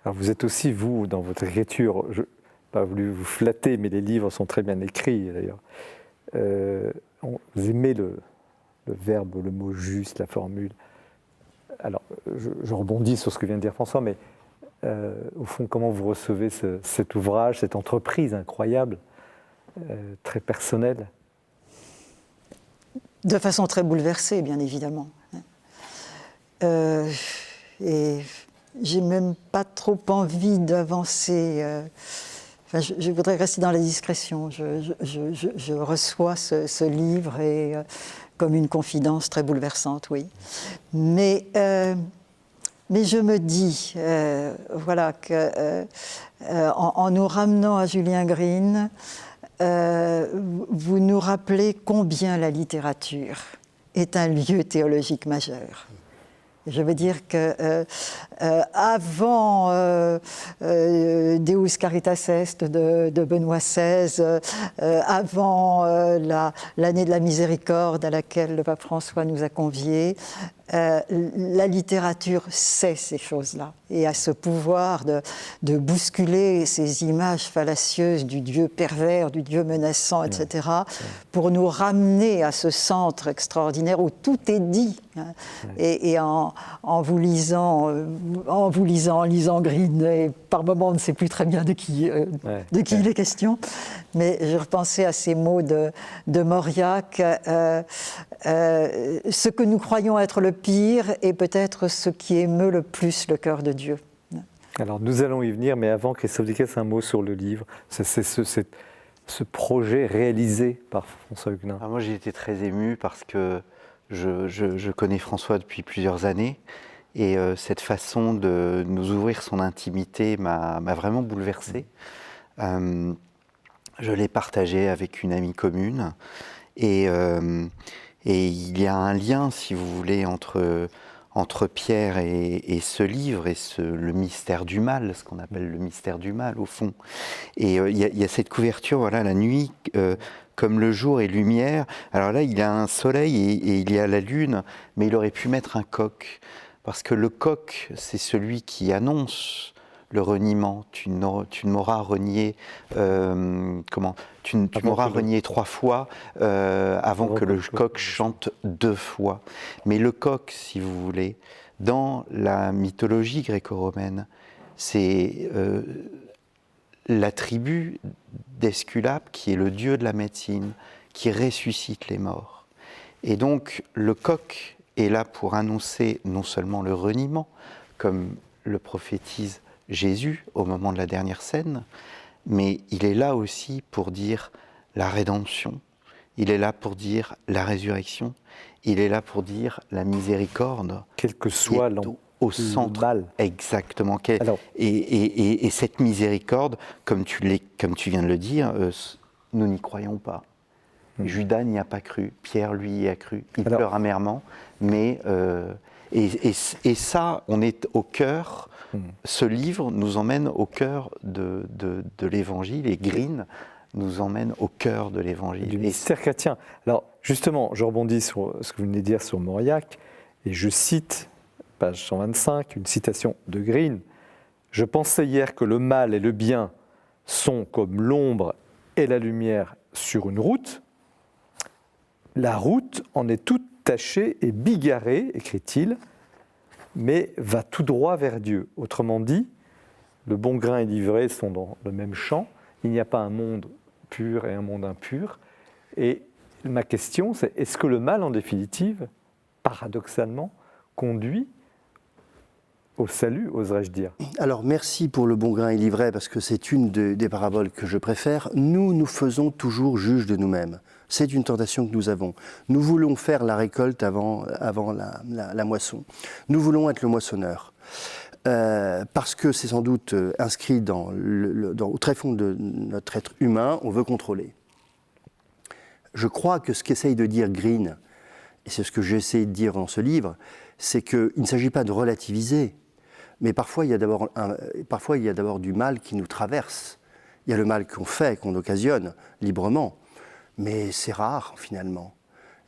alors vous êtes aussi, vous, dans votre écriture, pas voulu vous flatter, mais les livres sont très bien écrits d'ailleurs. Vous aimez le verbe, le mot juste, la formule. Alors, je rebondis sur ce que vient de dire François, mais au fond, comment vous recevez cet ouvrage, cette entreprise incroyable, très personnelle? De façon très bouleversée, bien évidemment. Et j'ai même pas trop envie d'avancer. Enfin, je voudrais rester dans la discrétion. Je reçois ce livre et, comme une confidence très bouleversante, oui. Mais je me dis, voilà, en nous ramenant à Julien Green, vous nous rappelez combien la littérature est un lieu théologique majeur. Je veux dire que avant Deus Caritas Est de Benoît XVI, avant l'année de la miséricorde à laquelle le pape François nous a conviés, la littérature sait ces choses-là et a ce pouvoir de bousculer ces images fallacieuses du Dieu pervers, du Dieu menaçant, etc., pour nous ramener à ce centre extraordinaire où tout est dit. Hein. Et en lisant Green, et par moments on ne sait plus très bien de qui il est question, mais je repensais à ces mots de Mauriac, ce que nous croyons être le pire est peut-être ce qui émeut le plus le cœur de Dieu. Alors nous allons y venir, mais avant, Christophe Dickès, un mot sur le livre. C'est ce projet réalisé par François Huguenin. Moi j'ai été très ému parce que je connais François depuis plusieurs années et cette façon de nous ouvrir son intimité m'a vraiment bouleversé. Je l'ai partagé avec une amie commune et il y a un lien, si vous voulez, entre Pierre et ce livre et le mystère du mal, ce qu'on appelle le mystère du mal au fond. Et il y a cette couverture, voilà, la nuit, comme le jour est lumière. Alors là, il y a un soleil et il y a la lune, mais il aurait pu mettre un coq, parce que le coq, c'est celui qui annonce le reniement. Tu ne m'auras renié, tu m'auras renié 3 fois avant que le coq chante 2 fois. Mais le coq, si vous voulez, dans la mythologie gréco-romaine, c'est la tribu d'Esculape qui est le dieu de la médecine, qui ressuscite les morts. Et donc le coq est là pour annoncer non seulement le reniement, comme le prophétise Jésus au moment de la dernière scène, mais il est là aussi pour dire la rédemption, il est là pour dire la résurrection, il est là pour dire la miséricorde. Quel que soit au centre, mal. Exactement. Et cette miséricorde, comme tu viens de le dire, nous n'y croyons pas. Judas n'y a pas cru, Pierre lui y a cru, il pleure amèrement, mais et ça, on est au cœur. Ce livre nous emmène au cœur de l'Évangile, et Green nous emmène au cœur de l'Évangile. Du mystère chrétien. Alors justement, je rebondis sur ce que vous venez de dire sur Mauriac, et je cite, page 125, une citation de Green. « Je pensais hier que le mal et le bien sont comme l'ombre et la lumière sur une route. La route en est toute tachée et bigarrée, écrit-il, mais va tout droit vers Dieu. Autrement dit, le bon grain et l'ivraie sont dans le même champ. Il n'y a pas un monde pur et un monde impur. Et ma question, c'est est-ce que le mal, en définitive, paradoxalement, conduit au salut, oserais-je dire? Alors merci pour le bon grain et l'ivraie, parce que c'est une des paraboles que je préfère. Nous faisons toujours juge de nous-mêmes. C'est une tentation que nous avons. Nous voulons faire la récolte avant la moisson. Nous voulons être le moissonneur. Parce que c'est sans doute inscrit au très fond de notre être humain, on veut contrôler. Je crois que ce qu'essaye de dire Green, et c'est ce que j'essaie de dire dans ce livre, c'est qu'il ne s'agit pas de relativiser, mais parfois il y a d'abord du mal qui nous traverse. Il y a le mal qu'on fait, qu'on occasionne librement, mais c'est rare finalement.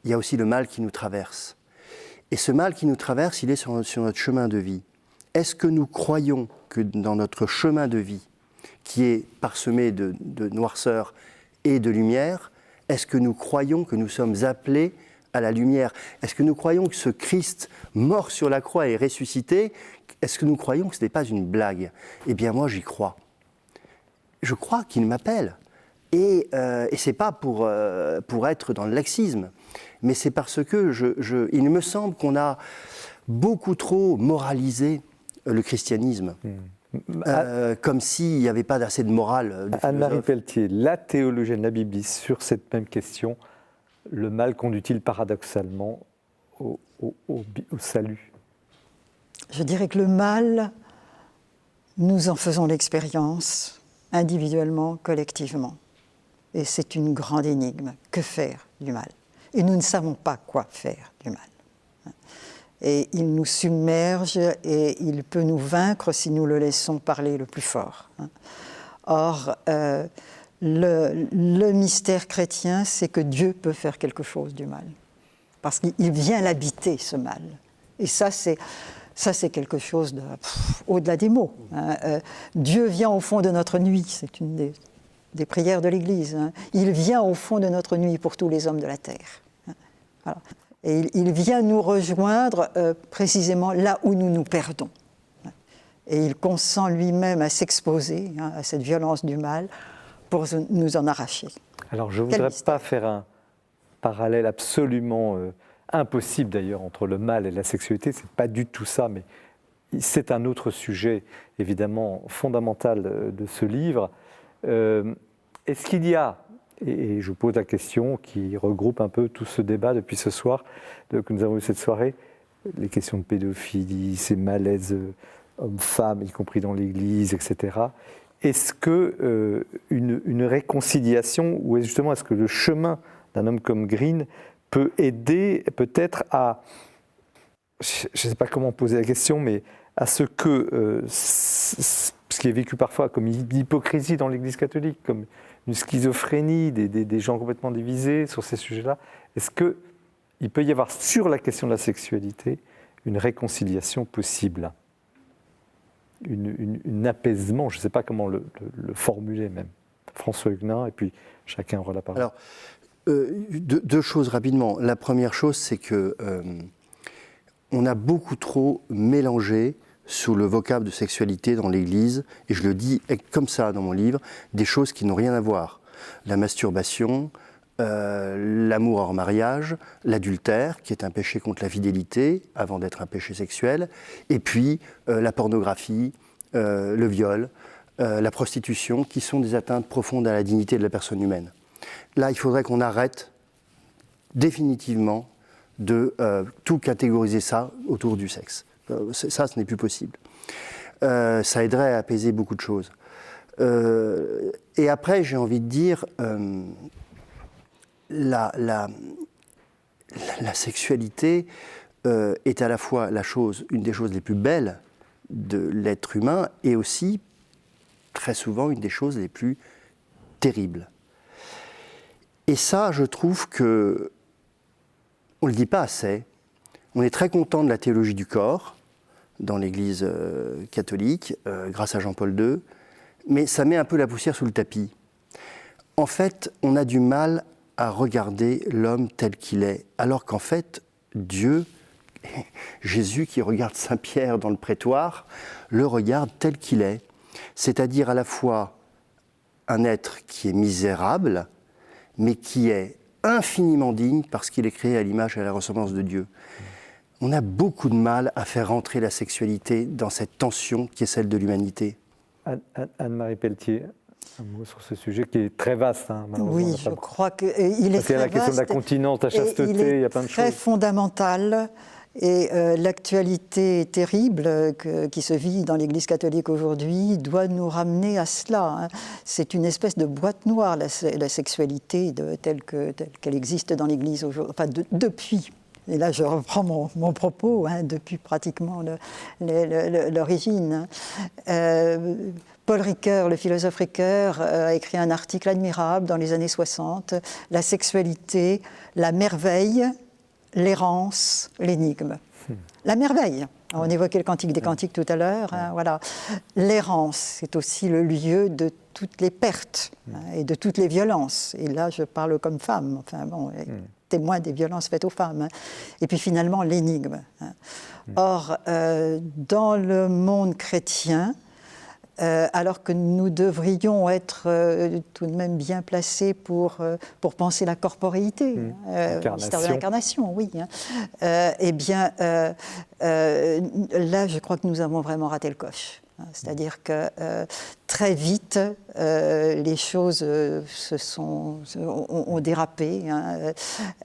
Il y a aussi le mal qui nous traverse. Et ce mal qui nous traverse, il est sur notre chemin de vie. Est-ce que nous croyons que dans notre chemin de vie, qui est parsemé de noirceur et de lumière, est-ce que nous croyons que nous sommes appelés à la lumière? Est-ce que nous croyons que ce Christ mort sur la croix et ressuscité, est-ce que nous croyons que ce n'est pas une blague? Eh bien moi j'y crois. Je crois qu'il m'appelle. Et ce n'est pas pour être dans le laxisme, mais c'est parce que il me semble qu'on a beaucoup trop moralisé le christianisme. Comme s'il n'y avait pas assez de morale. Anne-Marie Pelletier, la théologienne, la Bible, sur cette même question, le mal conduit-il paradoxalement au salut? Je dirais que le mal, nous en faisons l'expérience, individuellement, collectivement. Et c'est une grande énigme. Que faire du mal? Et nous ne savons pas quoi faire du mal. Et il nous submerge et il peut nous vaincre si nous le laissons parler le plus fort. Or, le mystère chrétien, c'est que Dieu peut faire quelque chose du mal. Parce qu'il vient l'habiter, ce mal. Et ça, c'est quelque chose au-delà des mots. Dieu vient au fond de notre nuit. C'est une des prières de l'Église. Il vient au fond de notre nuit pour tous les hommes de la terre. Voilà. Et il vient nous rejoindre précisément là où nous nous perdons. Et il consent lui-même à s'exposer à cette violence du mal pour nous en arracher. Alors je ne voudrais pas faire un parallèle absolument impossible d'ailleurs entre le mal et la sexualité, ce n'est pas du tout ça, mais c'est un autre sujet évidemment fondamental de ce livre. Est-ce qu'il y a, et je vous pose la question qui regroupe un peu tout ce débat depuis ce soir, que nous avons eu cette soirée, les questions de pédophilie, ces malaises hommes-femmes, y compris dans l'Église, etc. Est-ce que une réconciliation, ou justement est-ce que le chemin d'un homme comme Green peut aider peut-être à, je ne sais pas comment poser la question, mais à ce que ce qui est vécu parfois comme une hypocrisie dans l'Église catholique, comme une schizophrénie, des gens complètement divisés sur ces sujets-là, est-ce qu'il peut y avoir sur la question de la sexualité une réconciliation possible, un apaisement, je ne sais pas comment le formuler même. François Huguenin, et puis chacun aura la parole. Alors, deux choses rapidement. La première chose, c'est que on a beaucoup trop mélangé sous le vocable de sexualité dans l'Église, et je le dis comme ça dans mon livre, des choses qui n'ont rien à voir. La masturbation, l'amour hors mariage, l'adultère, qui est un péché contre la fidélité, avant d'être un péché sexuel, et puis la pornographie, le viol, la prostitution, qui sont des atteintes profondes à la dignité de la personne humaine. Là, il faudrait qu'on arrête définitivement de tout catégoriser ça autour du sexe. Ça, ce n'est plus possible. Ça aiderait à apaiser beaucoup de choses. Et après, j'ai envie de dire, la sexualité est à la fois une des choses les plus belles de l'être humain et aussi, très souvent, une des choses les plus terribles. Et ça, je trouve que on ne le dit pas assez. On est très content de la théologie du corps dans l'Église catholique, grâce à Jean-Paul II, mais ça met un peu la poussière sous le tapis. En fait, on a du mal à regarder l'homme tel qu'il est, alors qu'en fait, Dieu, Jésus qui regarde Saint-Pierre dans le prétoire, le regarde tel qu'il est, c'est-à-dire à la fois un être qui est misérable, mais qui est infiniment digne parce qu'il est créé à l'image et à la ressemblance de Dieu. On a beaucoup de mal à faire rentrer la sexualité dans cette tension qui est celle de l'humanité. Anne-Marie Pelletier, un mot sur ce sujet qui est très vaste. Oui, je crois qu'il est très vaste. Parce qu'il y a la question de la continence, de la chasteté, il y a plein de choses. Il est très fondamental. Et l'actualité terrible qui se vit dans l'Église catholique aujourd'hui doit nous ramener à cela. C'est une espèce de boîte noire, la sexualité telle qu'elle existe dans l'Église aujourd'hui, enfin depuis. Et là, je reprends mon propos, depuis pratiquement l'origine. Paul Ricoeur, le philosophe Ricoeur, a écrit un article admirable dans les années 60, « La sexualité, la merveille, l'errance, l'énigme ». La merveille, On évoquait le Cantique des Cantiques tout à l'heure. Hein, voilà. L'errance, c'est aussi le lieu de toutes les pertes et de toutes les violences. Et là, je parle comme femme, enfin, bon, témoin des violences faites aux femmes. Hein. Et puis finalement, l'énigme. Hein. Or, dans le monde chrétien, alors que nous devrions être tout de même bien placés pour penser la corporéité, l'histoire de l'incarnation, oui. Hein. Eh bien, là, je crois que nous avons vraiment raté le coche. C'est-à-dire que très vite, les choses ont dérapé. Hein.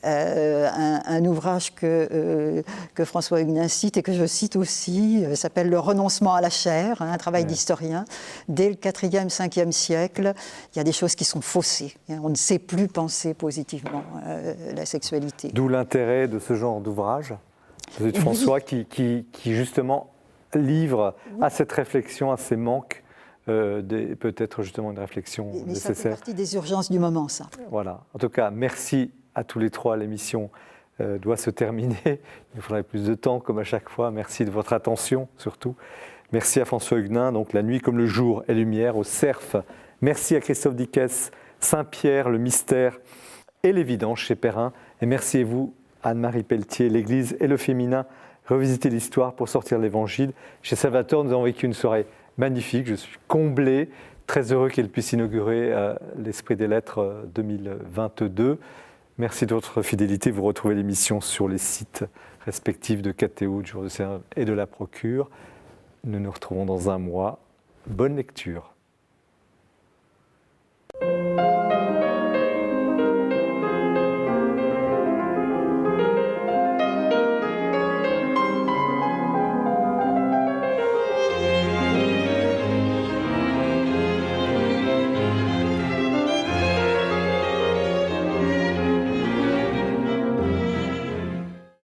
Un ouvrage que François Huguenin cite et que je cite aussi s'appelle « Le renoncement à la chair », hein, un travail d'historien. Dès le 4e, 5e siècle, il y a des choses qui sont faussées. On ne sait plus penser positivement la sexualité. D'où l'intérêt de ce genre d'ouvrage, de François, qui justement livre à cette réflexion, à ces manques, peut-être justement une réflexion nécessaire. Ça fait partie des urgences du moment, ça. Voilà. En tout cas, merci à tous les trois. L'émission doit se terminer. Il nous faudrait plus de temps, comme à chaque fois. Merci de votre attention, surtout. Merci à François Huguenin, donc La nuit comme le jour et lumière au CERF. Merci à Christophe Dickès, Saint-Pierre, le mystère et l'évidence chez Perrin. Et merci à vous, Anne-Marie Pelletier, l'Église et le féminin. Revisiter l'histoire pour sortir l'Évangile. Chez Salvator, nous avons vécu une soirée magnifique. Je suis comblé, très heureux qu'elle puisse inaugurer l'Esprit des Lettres 2022. Merci de votre fidélité. Vous retrouvez l'émission sur les sites respectifs de KTO, du Jour de Seigneur et de la Procure. Nous nous retrouvons dans un mois. Bonne lecture.